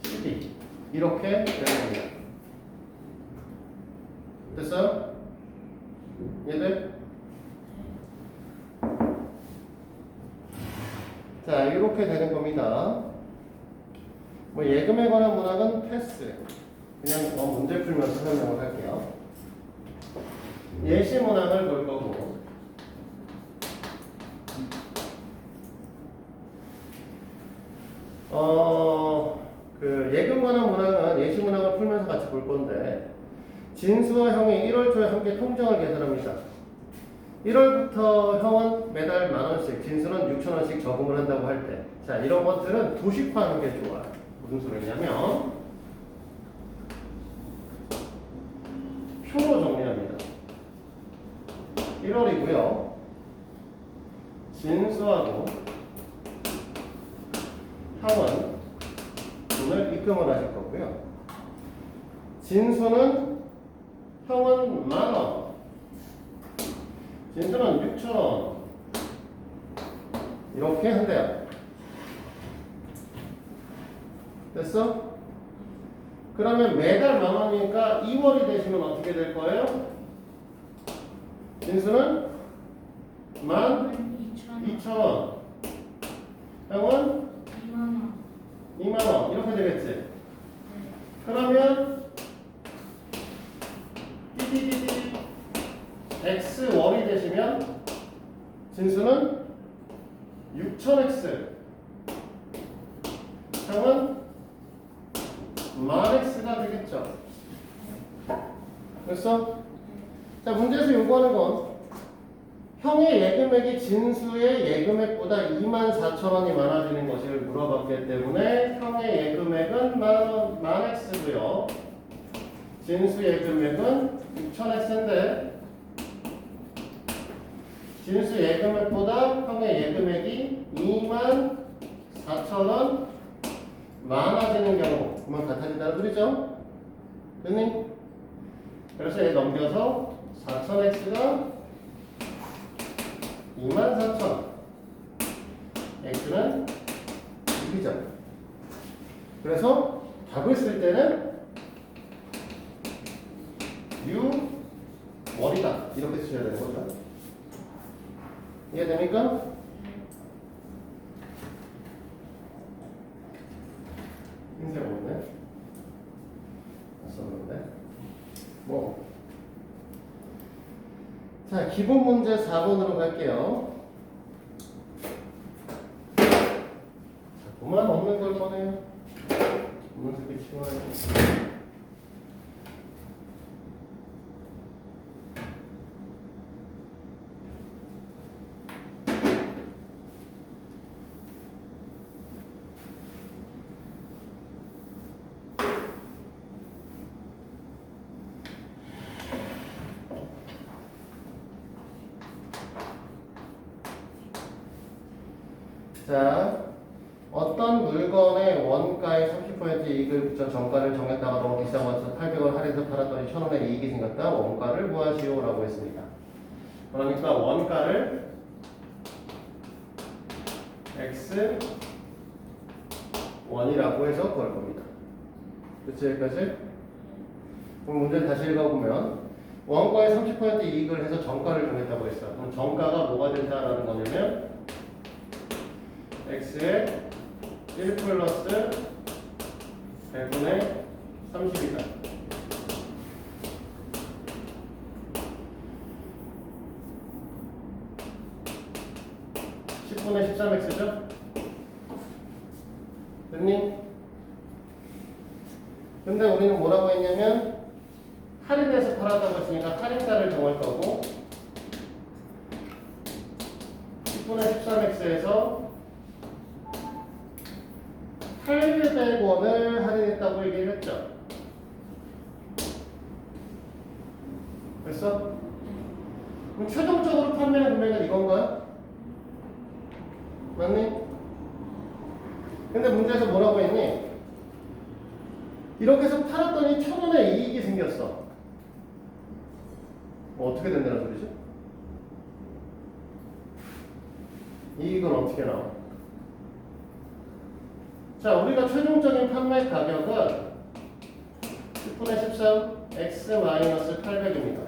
Speaker 1: 12 이렇게 되는 겁니다. 됐어요? 얘들? 자, 이렇게 되는 겁니다. 뭐 예금에 관한 문항은 패스. 그냥 문제 풀면서 설명을 할게요. 예시 문항을 볼 거고. 그 예금 관한 문항은 예시 문항을 풀면서 같이 볼 건데, 진수와 형이 1월 초에 함께 통장을 계산합니다. 1월부터 형은 매달 10,000원씩, 진수는 6,000원씩 저금을 한다고 할 때, 자, 이런 것들은 도식화하는 게 좋아요. 무슨 소리냐면 표로 정리합니다. 1월이고요. 진수하고 형은 돈을 입금을 하실 거고요. 진수는 형은 10,000원, 진수는 6,000원 이렇게 한대요. 됐어? 그러면 매달 10,000원이니까 2월이 되시면 어떻게 될 거예요? 진수는 12,000원, 형은 20,000원 이렇게 되겠지? 그러면 띠디디디 X월이 되시면 진수는 6,000X, 형은 10,000X가 되겠죠. 됐어? 자, 문제에서 요구하는 건 형의 예금액이 진수의 예금액보다 24,000원이 많아지는 것을 물어봤기 때문에 형의 예금액은 10,000X고요. 진수 예금액은 6,000X인데 진수 예금액보다 형의 예금액이 24,000원 많아지는 경우 그러면 같아진다는 소리죠? 됐니? 그래서 얘 넘겨서 4,000X가 24,000 X는 6이죠. 그래서 답을 쓸 때는 월이다 이렇게 쓰셔야 되는 거죠. 이해됩니까? 흰색 없네. 썼는데. 뭐. 자, 기본 문제 4번으로 갈게요. 자, 그만 없는 걸 꺼내요. 없는 색이 치워야지. 자, 어떤 물건의 원가의 30% 이익을 붙여 정가를 정했다가 너무 비싼 것에서 800원 할인해서 팔았더니 1000원의 이익이 생겼다. 원가를 구하시오라고 했습니다. 그러니까 원가를 X1이라고 해서 구할 겁니다. 그치, 여기까지? 그럼 문제를 다시 읽어보면 원가의 30% 이익을 해서 정가를 정했다고 했어요. 그럼 정가가 뭐가 된다라는 거냐면 X의 1 플러스 100분의 30이다. 10분의 13X죠? 됐니? 근데 우리는 뭐라고 했냐면 할인해서 팔았다고 했으니까 할인가를 정할 거고 10분의 13X에서 800원을 할인했다고 얘기를 했죠. 됐어? 그럼 최종적으로 판매한 금액은 이건가요? 맞니? 근데 문제에서 뭐라고 했니? 이렇게 해서 팔았더니 1000원의 이익이 생겼어. 어떻게 된다는 소리지? 이익은 어떻게 나와? 자, 우리가 최종적인 판매 가격은 10분의 13 X-800입니다.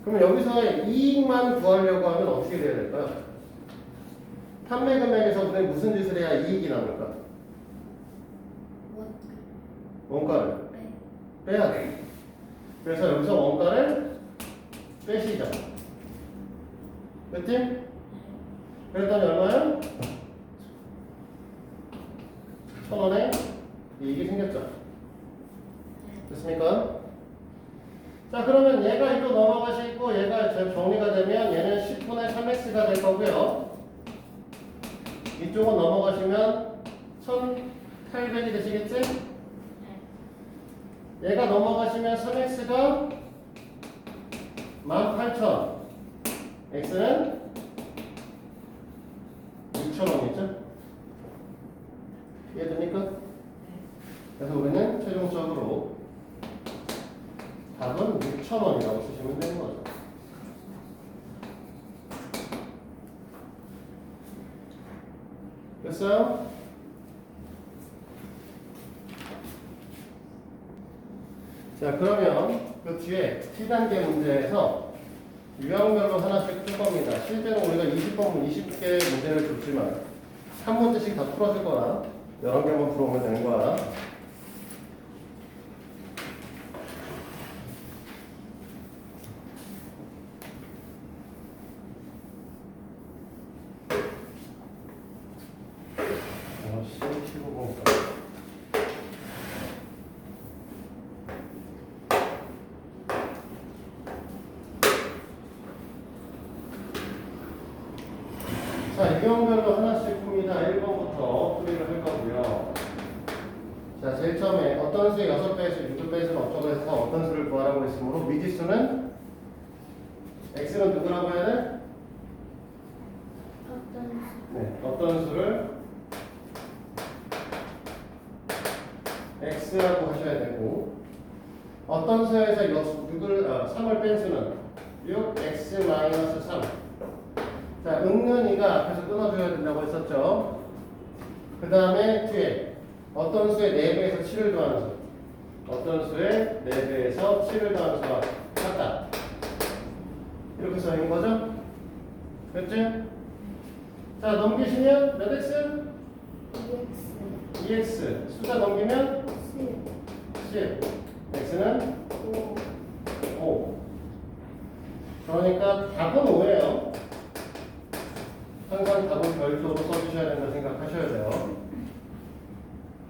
Speaker 1: 그럼 여기서 이익만 구하려고 하면 어떻게 돼야 될까요? 판매 금액에서 우리는 무슨 짓을 해야 이익이 나올까? 원가를 빼야 돼. 그래서 여기서 원가를 빼시죠. 그치? 그랬더니 얼마야? 1000원에 이익이 생겼죠. 됐습니까? 자, 그러면 얘가 이거 넘어가시고 얘가 정리가 되면 얘는 10분의 3x가 될 거고요. 이쪽은 넘어가시면 1800이 되시겠지? 얘가 넘어가시면 3x가 18,000, x는 6,000원이죠? 이해됩니까? 그래서 우리는 최종적으로 답은 6,000원이라고 쓰시면 되는 거죠. 됐어요? 자, 그러면 그 뒤에 T단계 문제에서 유형별로 하나씩 풀 겁니다. 실제로 우리가 20번, 20개 문제를 줬지만 한 문제씩 다 풀어줄 거라 여러 개만 풀어오면 되는 거야. 자, 유형별로 하나씩 풉니다. 1번부터 풀이를 할 거고요. 자, 제일 처음에 어떤 수의 6배에서 6배에서는 어쩌고 해서 어떤 수를 구하라고 했으므로 미지수는 x는 누구라고 해야 돼? 네, 어떤 수를 x라고 하셔야 되고 어떤 수에서 3을 뺀 수는 6x-3 자, 은근히가 앞에서 끊어줘야 된다고 했었죠. 그 다음에 뒤에 어떤 수의 4배에서 7을 더하는 수 어떤 수의 4배에서 7을 더하는 수와 같다 이렇게 써있는 거죠. 됐지? 자, 넘기시면 몇 x? 2x 숫자 넘기면 10 x는 5 그러니까 답은 5예요. 항상 답은 별도로 써주셔야 된다고 생각하셔야 돼요.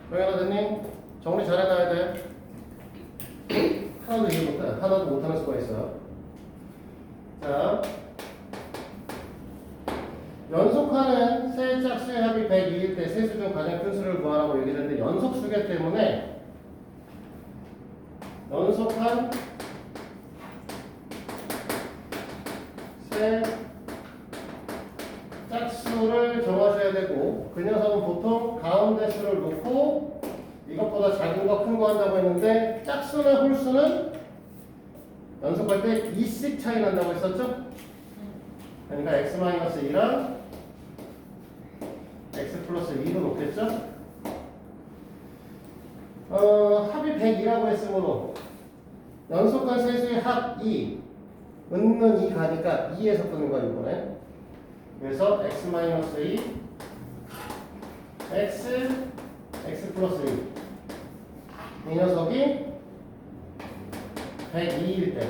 Speaker 1: 정현아드님 정리 잘해놔야 돼. 하나도 이해 못해. 하나도 못하는 수가 있어요. 자, 연속하는 세 짝수의 합이 102일 때 세 수 중 가장 큰 수를 구하라고 얘기를 했는데 연속수기 때문에 연속한 세 짝수를 정하셔야 되고 그 녀석은 보통 가운데 수를 놓고 이것보다 작은 거 큰 거 한다고 했는데 짝수나 홀수는 연속할 때 2씩 차이 난다고 했었죠? 그러니까 x-2랑 x 플러스 2로 놓겠죠? 합이 100이라고 했으므로 연속한 세수의 합 2 은는 2 가니까 2에서 끄는 거야 이번에. 그래서 x-2 x 플러스 2 이 녀석이 102일 때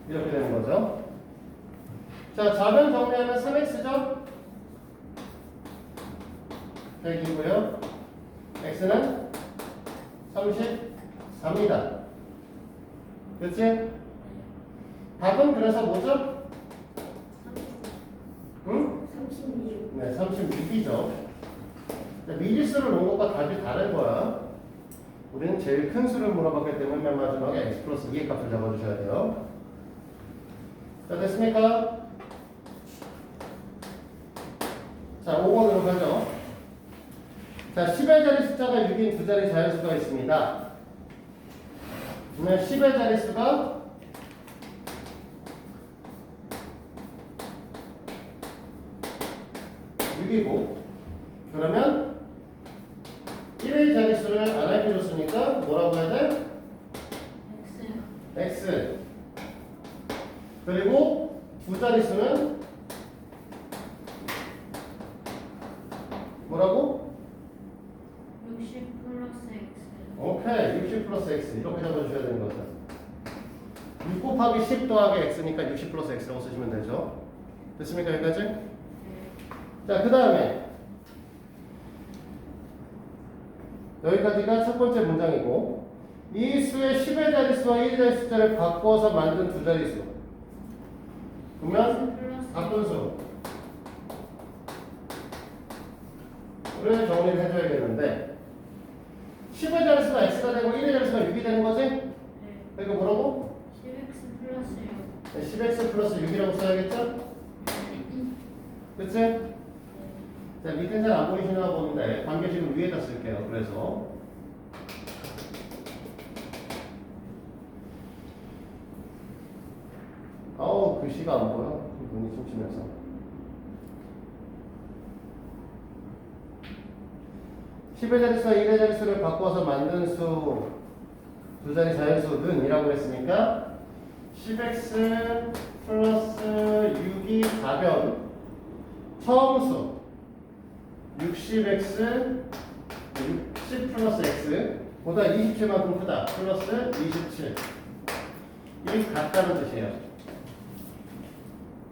Speaker 1: 이렇게 되는 거죠. 자, 좌변 정리하면 3x죠? 100이고요. x는 34입니다. 그치? 답은 그래서 뭐죠? 응?
Speaker 2: 36.
Speaker 1: 네, 36이죠. 미리수를 놓은 것과 답이 다른 거야. 우리는 제일 큰 수를 물어봤기 때문에 맨 마지막에 x 플러스 2의 값을 잡아주셔야 돼요. 자, 됐습니까? 자, 5번으로 가죠. 자, 10의 자리 숫자가 6인 두 자리 자연수가 있습니다. 그러면 10의 자리 수가 6이고 그러면 1의 자릿수를 안 알려줬으니까 뭐라고 해야 돼? x. 그리고 두 자릿수는 뭐라고?
Speaker 2: 60 플러스 x.
Speaker 1: 오케이. 60 플러스 x 이렇게 잡아주셔야 되는 거죠. 6 곱하기 10 더하기 x니까 60 플러스 x라고 쓰시면 되죠. 됐습니까 여기까지? 자, 그 다음에 여기까지가 첫 번째 문장이고 이 수의 10의 자릿수와 1의 자릿수를 바꿔서 만든 두 자릿수 그러면 바꾼수를 정리를 해줘야겠는데 10의 자릿수가 x가 되고 1의 자릿수가 6이 되는 거지?
Speaker 2: 네.
Speaker 1: 그러니까 뭐라고?
Speaker 2: 10x 플러스 6.
Speaker 1: 네, 10x 플러스 6이라고 써야겠죠? 그치? 자, 밑에 잘 안 보이시나 보는데 관계식은 위에다 쓸게요. 그래서 아우 글씨가 안 보여. 눈이 침침해서. (10의) 자릿수와 (1의) 자릿수를 바꿔서 만든 수 두 자리 자연수는 이라고 했으니까 10x 플러스 6이 가변 처음수 60x 60 플러스 x 보다 27만큼 크다 플러스 27 이 같다는 뜻이에요.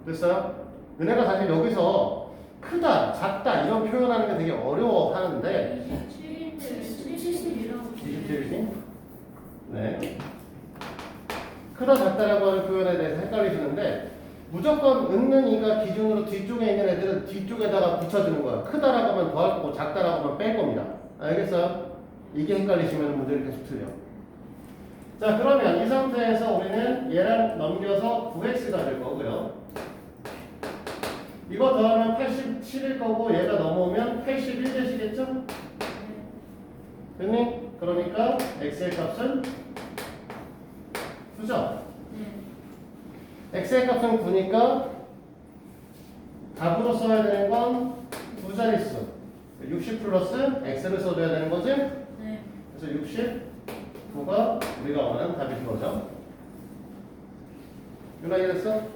Speaker 1: 됐어요? 은혜가 사실 여기서 크다 작다 이런 표현하는 게 되게 어려워하는데
Speaker 2: 27인데 70이라고.
Speaker 1: 27이지? 네. 크다 작다라고 하는 표현에 대해서 헷갈리시는데 무조건 은는 이가 기준으로 뒤쪽에 있는 애들은 뒤쪽에다가 붙여주는 거야. 크다라고 하면 더할 거고 작다라고 하면 뺄 겁니다. 알겠어요? 이게 헷갈리시면 문제를 계속 틀려. 자, 그러면 이 상태에서 우리는 얘랑 넘겨서 9x가 될 거고요. 이거 더하면 87일 거고 얘가 넘어오면 81 되시겠죠? 됐니? 그러니까 x의 값은 9죠?
Speaker 2: 네.
Speaker 1: x의 값은 9니까 답으로 써야 되는 건 두 자릿수 60 플러스 x를 써줘야 되는 거지?
Speaker 2: 네.
Speaker 1: 그래서 69가 우리가 원하는 답인 거죠. 유나 이해됐어?
Speaker 2: 네.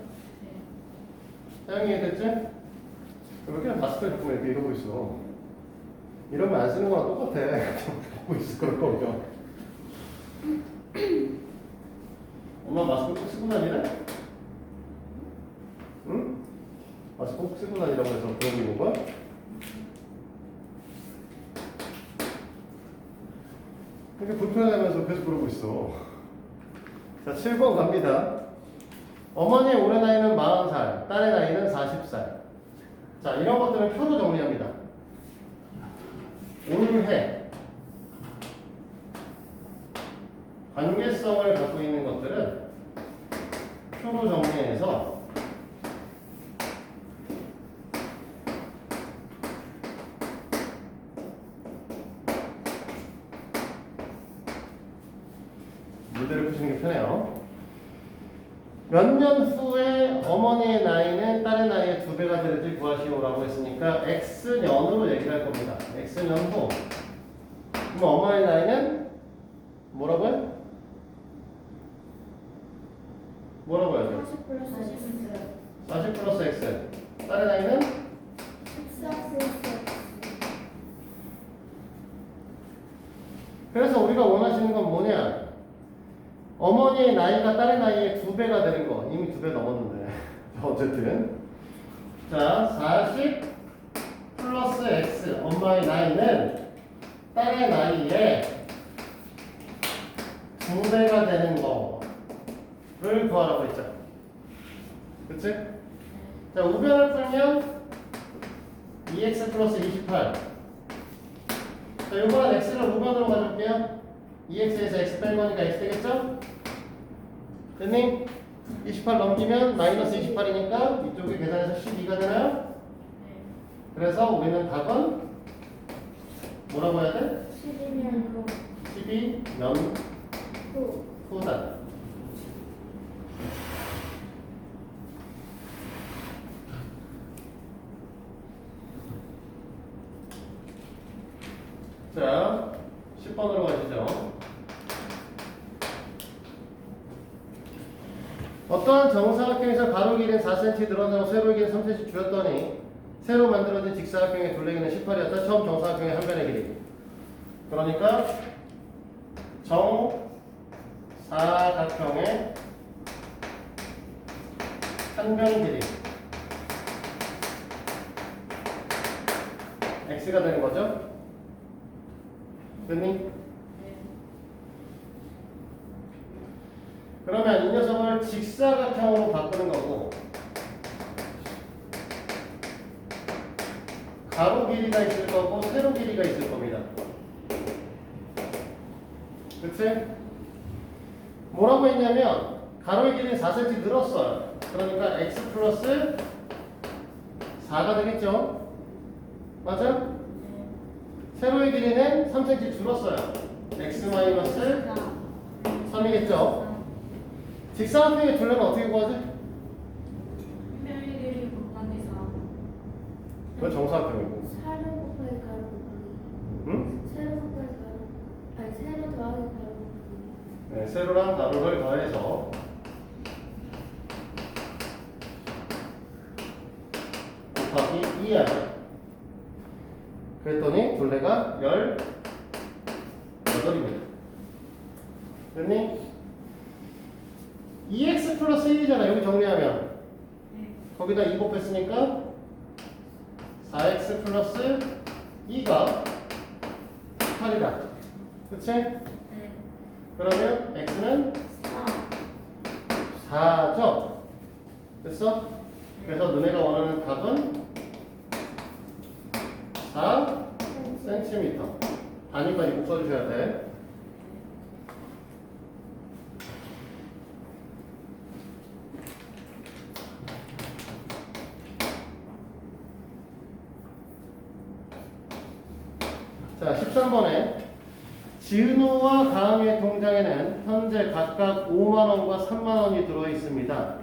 Speaker 1: 사영이 이해됐지? 왜 이렇게 마스크를 자꾸 이렇게 이러고 있어? 이러면 안 쓰는 거랑 똑같아. 보고 있어 그럴 거면. 엄마 마스크 꼭 쓰고 다니래? 응? 마스크 꼭 쓰고 다니라고 해서 그러고 있는 거야? 그렇게 불편해하면서 계속 그러고 있어. 자, 7번 갑니다. 어머니의 올해 나이는 40살, 딸의 나이는 40살. 자, 이런 것들은 표로 정리합니다. 올해 관계성을 갖고 있는 것들은 표로 정리해서 이대로 푸시는 게 편해요. 몇 년 후에 어머니의 나이는 딸의 나이의 2배가 되는지 구하시오라고 했으니까 X년으로 얘기를 할 겁니다. X년 후. 그럼 어머니의 나이는 뭐라고요? 뭐라고 해야죠?
Speaker 2: 40 플러스 10.
Speaker 1: 40 플러스 X. 딸의 나이는
Speaker 2: 14 플러스
Speaker 1: 그래서 우리가 원하시는 건 뭐냐? 어머니의 나이가 딸의 나이의 2배가 되는 거. 이미 2배 넘었는데. 어쨌든. 자, 40 플러스 X. 엄마의 나이는 딸의 나이의 2배가 되는 거를 구하라고 했죠. 그치? 자, 우변을 풀면 2x 플러스 28. 자, 요거는 x를 우변으로 가져올게요. 2x에서 x 뺀 거니까 x 되겠죠? 됐니? 28 넘기면 마이너스 28이니까 이쪽에 계산해서 12가 되나요? 그래서 우리는 답은 뭐라고 해야 돼?
Speaker 2: 12년
Speaker 1: 12년
Speaker 2: 후.
Speaker 1: 후다. 자, 10번으로 가시죠. 어떠한 정사각형에서 가로 길이는 4cm 늘어나고 세로 길이는 3cm 줄였더니 새로 만들어진 직사각형의 둘레기는 18이었다. 처음 정사각형의 한 변의 길이. 그러니까 정사각형의 한 변 길이 x가 되는 거죠. 됐니? 그러면 이 녀석을 직사각형으로 바꾸는 거고 가로 길이가 있을 거고 세로 길이가 있을 겁니다. 그치? 뭐라고 했냐면 가로의 길이는 4cm 늘었어요. 그러니까 x 플러스 4가 되겠죠? 맞아? 세로의 길이는 3cm 줄었어요. x 마이너스 3이겠죠? 직사각형의 둘레는 어떻게 구하지?
Speaker 2: 변의 길이 곱하기 4.
Speaker 1: 그건 정사각형이고.
Speaker 2: 세로 곱하기 가로 곱하기.
Speaker 1: 응?
Speaker 2: 세로 곱하기 가로. 아니 세로 더하기 가로 곱하기.
Speaker 1: 네, 세로랑 가로를 더해서 곱하기 2야. 그랬더니 둘레가 18입니다. 됐니? 2x 플러스 1이잖아. 여기 정리하면 거기다 2 곱했으니까 4x 플러스 2가 8이다. 그치? 그러면 x는 4죠? 됐어? 그래서 너네가 원하는 답은 4cm. 단위까지 꼭 써주셔야 돼. 자, 13번에 지은호와 가은이의 통장에는 현재 각각 5만원과 3만원이 들어있습니다.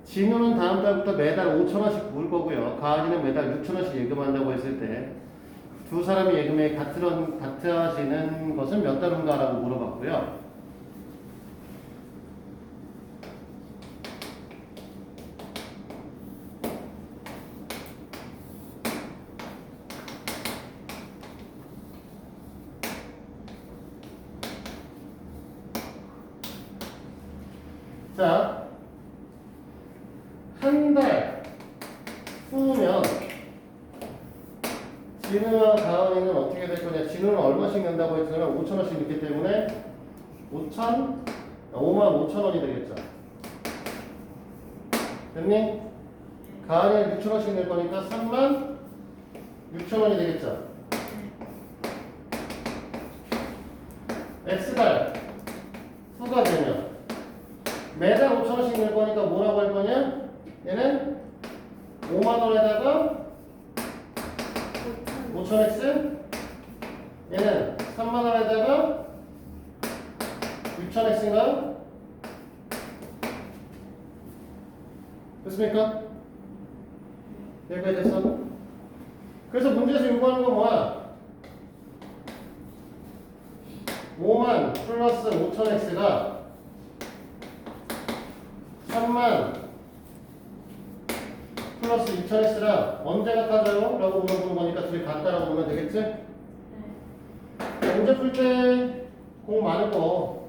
Speaker 1: 진우는 다음 달부터 매달 5천원씩 물 거고요. 가은이는 매달 6천원씩 예금한다고 했을 때 두 사람의 예금에 같아지는 것은 몇 달인가? 라고 물어봤고요. 자, 한 달 후면 진우와 가은이는 어떻게 될 거냐? 진우는 얼마씩 낸다고 했잖아요. 5천원씩 넣기 때문에 5만 5천원이 되겠죠. 됐니? 가은이는 6천원씩 낼 거니까 3만 6천원이 되겠죠. X달 후가 되면 매달 5천원씩 낼 거니까 뭐라고 할 거냐? 얘는 5만원에다가 5,000x 얘는 3만원에다가 6000x인가? 됐습니까? 여기까지 됐어? 그래서 문제에서 요구하는 건 뭐야? 5만 플러스 5000x가 3만 플러스 2000x라 언제 같아져요? 라고 물어보는 거니까 둘이 같다라고 보면 되겠지?
Speaker 2: 네.
Speaker 1: 문제 풀 때 공 많은 거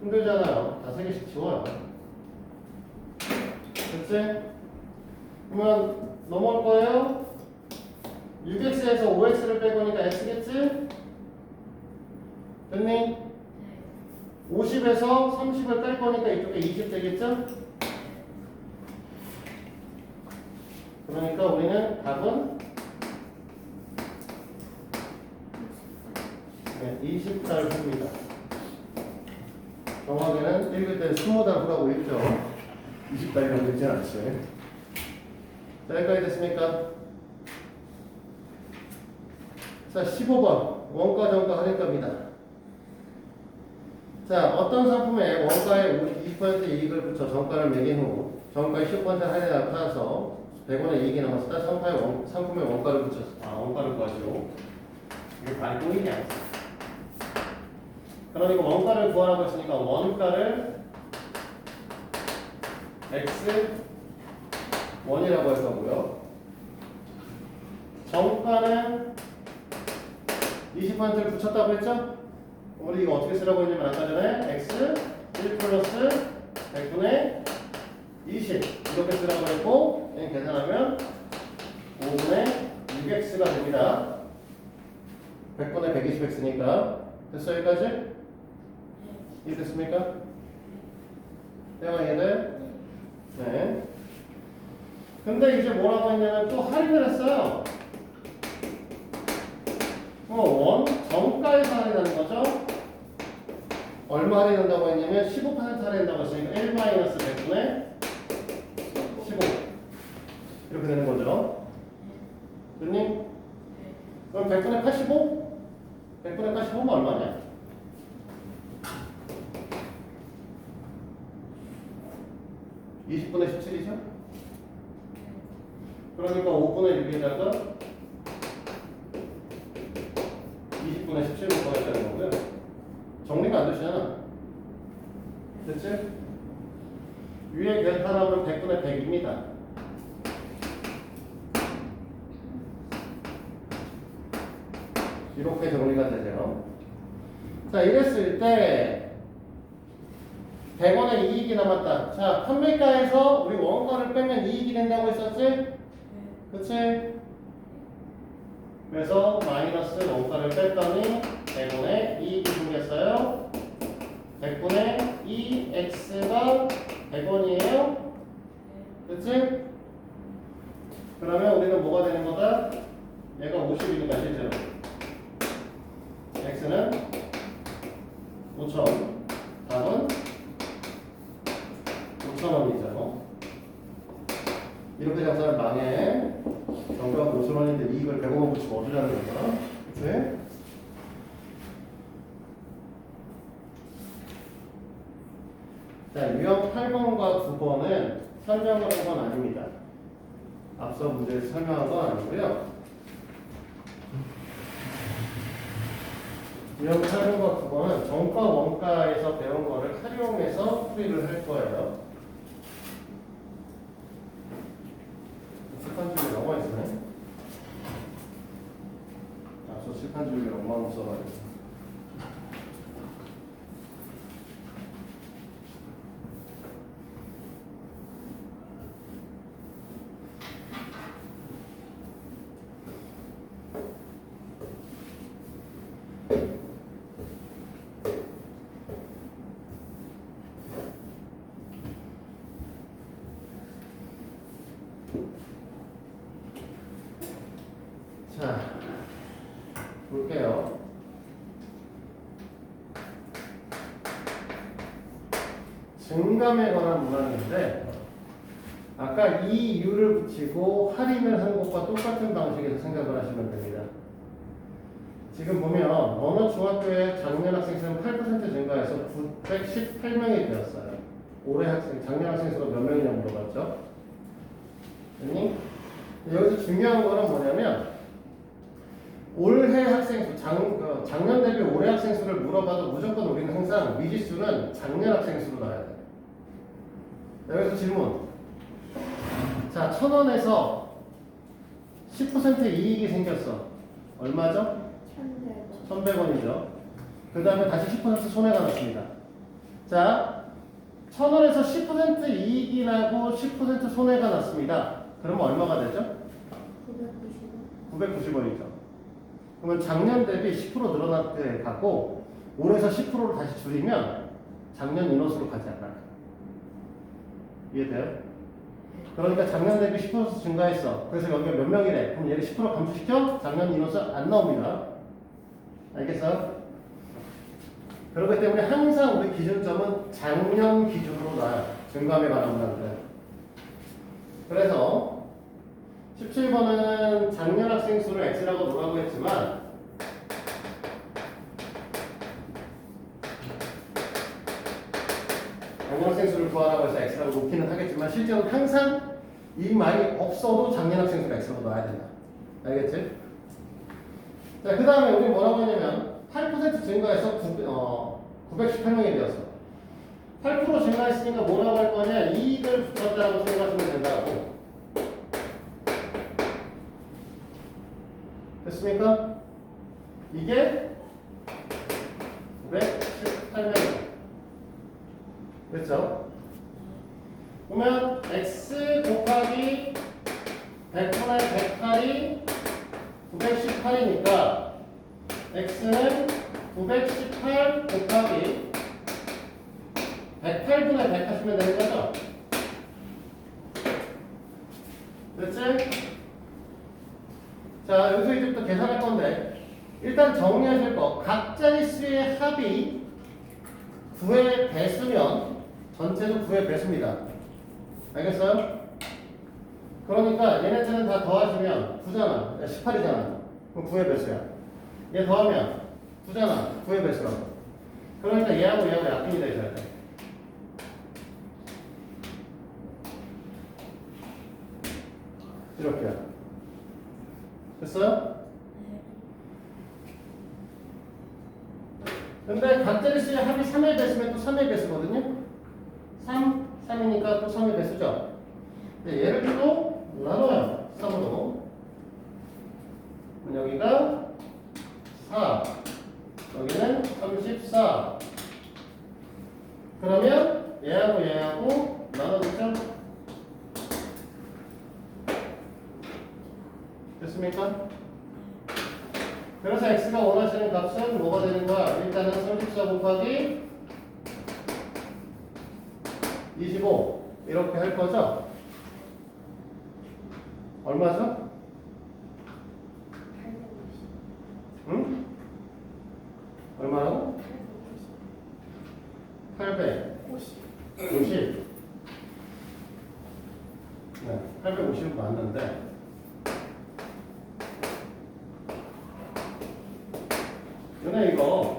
Speaker 1: 힘들잖아요. 다 3개씩 지워요. 됐지? 그러면 넘어올 거예요? 6x에서 5x를 뺄 거니까 x겠지? 됐니?
Speaker 2: 네.
Speaker 1: 50에서 30을 뺄 거니까 이쪽에 20 되겠죠? 그러니까 우리는 답은 20달 후입니다. 정확히는 읽을 때 20달 후라고 읽죠. 20달이라고 읽진 않지. 자, 여기까지 됐습니까? 자, 15번 원가 정가 할인가입니다. 자, 어떤 상품에 원가에 20% 이익을 붙여 정가를 매긴 후 정가의 10% 할인을 나타나서 100원의 이익이 남았을 때 상품의 원가를 붙였어. 원가를 구하시오. 이게 말이 꼬이냐? 그러니까 원가를 구하라고 했으니까 원가를 x1이라고 할 거고요. 정가는 20%를 붙였다고 했죠? 우리 이거 어떻게 쓰라고 했냐면 아까 전에 x 1 플러스 100분의 20 이렇게 쓰라고 했고 계산하면 5분의 6x가 됩니다. 100분의 120x니까 됐어 여기까지? 이해됐습니까? 대화 이해돼? 네. 근데 이제 뭐라고 했냐면 또 할인을 했어요. 정가에서 할인하는 거죠. 얼마 할인한다고 했냐면 15% 할인한다고 했으니까 1-100분의 15 이렇게 되는 거죠. 됐니? 그럼 100분의 85? 100분의 85면 얼마냐? 20분의 17이죠? 그러니까 5분의 6에다가 20분의 17을 더했다는 거고요. 정리가 안 되시잖아. 됐지? 위에 계산하면 100분의 100입니다. 이렇게 정리가 되죠. 자, 이랬을 때 100원의 이익이 남았다. 자, 판매가에서 우리 원가를 빼면 이익이 된다고 했었지? 그치? 그래서 마이너스 원가를 뺐더니 100원의 이익이 생겼어요. 100분의 2x가 100원이에요. 그치? 그러면 우리는 뭐가 되는 거다? 얘가 50이니까 실제로 x는 5,000 답은 5,000원이죠. 이렇게 작성을 망해. 정가가 5,000원인데 이익을 100원 붙이고 어쩌자는 거야? 그치? 자, 유형 8번과 9번은 설명을 한 건 아닙니다. 앞서 문제에서 설명한 건 아니고요. 유형 8번과 9번은 정가 원가에서 배운 거를 활용해서 풀이를 할 거예요. 칠판 줄이 너무 있네. 앞서 칠판 줄이 엉망 써가지고. 자, 볼게요. 증감에 관한 문항인데 아까 이 유를 붙이고 할인을 한 것과 똑같은 방식에서 생각을 하시면 됩니다. 지금 보면 어느 중학교에 작년 학생 수는 8% 증가해서 918명이 되었어요. 올해 학생, 작년 학생 수가 몇 명이냐 물어봤죠? 됐니? 여기서 중요한 거는 뭐냐면 올해 학생 수, 작년 대비 올해 학생 수를 물어봐도 무조건 우리는 항상 미지수는 작년 학생 수로 나와야 돼. 여기서 질문. 자, 1,000원에서 10% 이익이 생겼어. 얼마죠? 1,100원이죠. 그 다음에 다시 10% 손해가 났습니다. 자, 1,000원에서 10% 이익이 나고 10% 손해가 났습니다. 그러면 얼마가 되죠? 990원이죠. 그러면 작년 대비 10% 늘어날 때 갖고 올해서 10%를 다시 줄이면 작년 인원수로 가지 않아요. 이해돼요? 그러니까 작년 대비 10% 증가했어. 그래서 여기가 몇 명이래. 그럼 얘를 10% 감소시켜? 작년 인원수 안 나옵니다. 알겠어? 그렇기 때문에 항상 우리 기준점은 작년 기준으로 나와요. 증감에 관한 문항들. 그래서 17번은 작년 학생 수를 X라고 놓으라고 했지만 작년 학생 수를 구하라고 해서 X라고 놓기는 하겠지만 실제로 항상 이 말이 없어도 작년 학생 수를 X라고 넣어야 된다. 알겠지? 자, 그 다음에 우리 뭐라고 했냐면 8% 증가해서 918명이 되었어. 8% 증가했으니까 뭐라고 할 거냐? 이익을 붙였다라고 생각하시면 된다고. 됐습니까? 이게 918명. 됐죠? 그러면 x 곱하기 100분의 108이 918이니까 x는 918 곱하기 108분의 100 하시면 되는 거죠? 됐지? 자, 여기서 이제부터 계산할 건데 일단 정리하실 거 각 자릿수의 합이 9의 배수면 전체도 9의 배수입니다. 알겠어요? 그러니까 얘네들은 다 더하시면 9잖아. 18이잖아. 그럼 9의 배수야. 얘 더하면 9잖아. 9의 배수라고. 그러니까 얘하고 얘하고 약분이 되셔야 돼. 이렇게요. 됐어요? 근데 각자리수의 합이 3의 배수면 또 3의 배수거든요? 3이니까 또 3의 배수죠? 근데 얘를 또 나눠요. 3으로. 여기가 4. 여기는 34. 그러면 얘하고 얘하고 나눠주죠? 됐습니까? 그래서 x가 원하시는 값은 뭐가 되는 거야? 일단은 34 곱하기 25 이렇게 할 거죠? 얼마죠? 응? 얼마라고? 850. 네, 850은 맞는데 연애 이거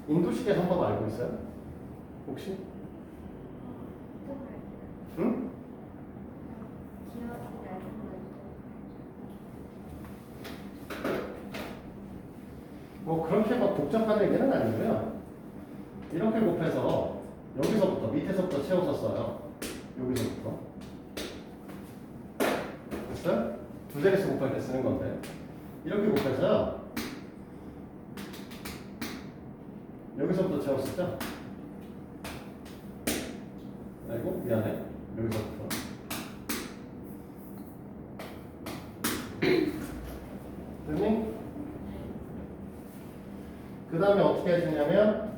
Speaker 1: 인도식의 방법 알고 있어요? 혹시? 응? 뭐 그렇게 막 복잡한 얘기는 아니고요. 이렇게 곱해서 여기서부터 밑에서부터 채워서 써요. 여기서부터. 됐어요? 두 자릿수 곱할 때 쓰는 건데 이렇게 곱해서요. 여기서부터 채웠었죠? 아이고 미안해. 여기서부터. 됐니? 그 다음에 어떻게 해주냐면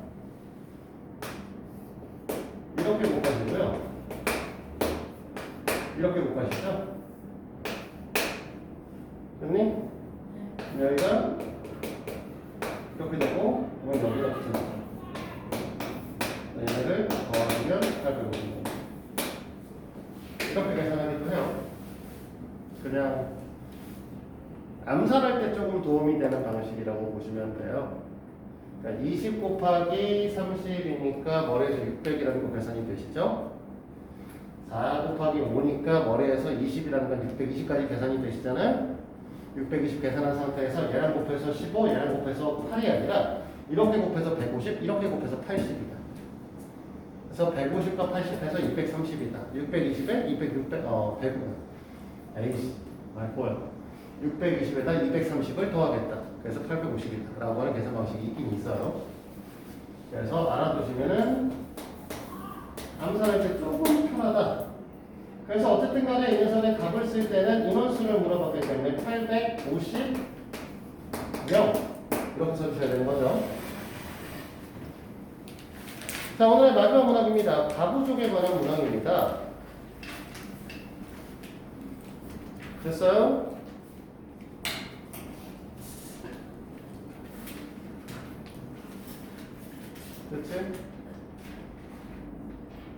Speaker 1: 이렇게 곱하시고요. 이렇게 곱하시죠? 됐니? 여기가 이렇게 되고 여기가 붙여있죠. 얘를 더하면 850. 이렇게 계산하기도 해요. 그냥 암산할 때 조금 도움이 되는 방식이라고 보시면 돼요. 그러니까 20 곱하기 30이니까 머리에서 600이라는 거 계산이 되시죠? 4 곱하기 5니까 머리에서 20이라는 건 620까지 계산이 되시잖아요? 620 계산한 상태에서 얘랑 곱해서 15, 얘랑 곱해서 8이 아니라 이렇게 곱해서 150, 이렇게 곱해서 80이다. 그래서 150과 80해서 230이다. 620에 100, 에이씨, 말고요. 620에다 230을 더하겠다. 그래서 850이다. 라고 하는 계산 방식이 있긴 있어요. 그래서 알아두시면은 암산할 때 조금 편하다. 그래서 어쨌든 간에 이 녀석의 값을 쓸 때는 인원수를 물어봤기 때문에 850, 0 이렇게 써주셔야 되는 거죠. 자, 오늘의 마지막 문항입니다. 가부족에 관한 문항입니다. 됐어요? 그치?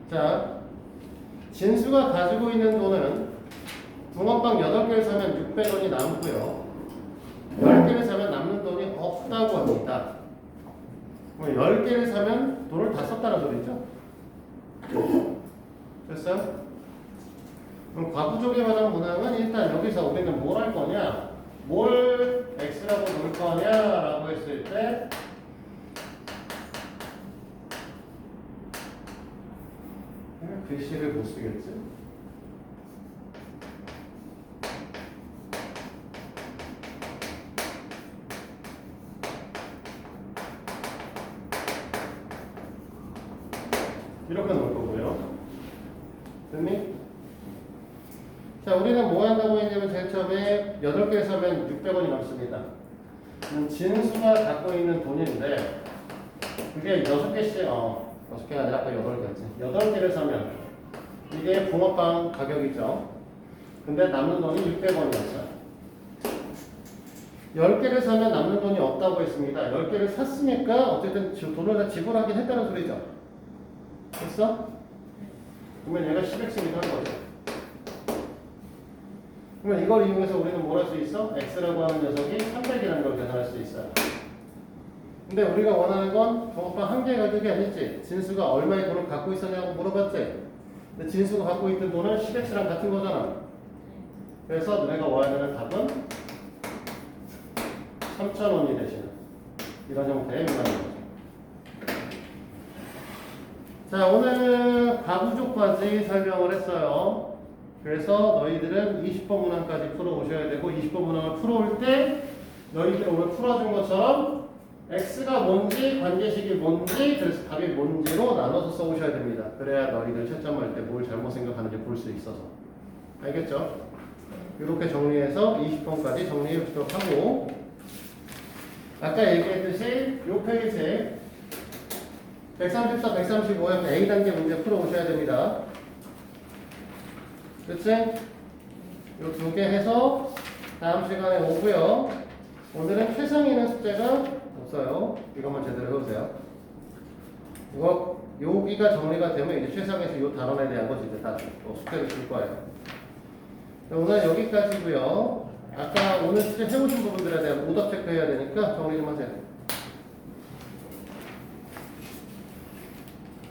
Speaker 1: 자, 진수가 가지고 있는 돈은 붕어빵 8개를 사면 600원이 남고요. 10개를 사면 남는 돈이 없다고 합니다. 10개를 사면 돈을 다 썼다는 소리죠. 됐어요? 그럼 과부족에 관한 문항은 일단 여기서 우리는 뭘 할 거냐? 뭘 x라고 놓을 거냐라고 했을 때 글씨를 못 쓰겠지? 이렇게 놓을 거고요. 됐니? 자, 우리는 뭐 한다고 했냐면 제일 처음에 8개 사면 600원이 남습니다. 진수가 갖고 있는 돈인데 그게 6개씩 6개가 아니라 아까 8개였지. 8개를 사면 이게 붕어빵 가격이죠. 근데 남는 돈이 600원이었어요. 10개를 사면 남는 돈이 없다고 했습니다. 10개를 샀으니까 어쨌든 돈을 다 지불하긴 했다는 소리죠. 됐어? 그러면 얘가 10x니까 하는 거죠. 그러면 이걸 이용해서 우리는 뭘 할 수 있어? x라고 하는 녀석이 300이라는 걸 계산할 수 있어요. 근데 우리가 원하는 건 붕어빵 한 개의 가격이 아니지. 진수가 얼마의 돈을 갖고 있었냐고 물어봤지. 근데 진수가 갖고 있던 돈은 10x랑 같은 거잖아. 그래서 너네가 원하는 답은 3,000원이 되시는 이런 형태의 문항인 거죠. 자, 오늘 가부족까지 설명을 했어요. 그래서 너희들은 20번 문항까지 풀어오셔야 되고 20번 문항을 풀어올 때 너희들 오늘 풀어준 것처럼 x가 뭔지 관계식이 뭔지 그래서 답이 뭔지로 나눠서 써오셔야 됩니다. 그래야 너희들 채점할 때 뭘 잘못 생각하는지 볼 수 있어서. 알겠죠? 이렇게 정리해서 20번까지 정리해 보도록 하고 아까 얘기했듯이 요 페이지 134, 135에 A단계 문제 풀어오셔야 됩니다. 그치? 요 2개 해서 다음 시간에 오고요. 오늘은 최상위는 숙제가 없어요. 이것만 제대로 해보세요. 이거 여기가 정리가 되면 이제 최상에서 요 단원에 대한 것이 이제 다 숙제를 줄 거예요. 오늘 여기까지고요. 아까 오늘 숙제 해오신 부분들에 대한 오답 체크해야 되니까 정리 좀 하세요.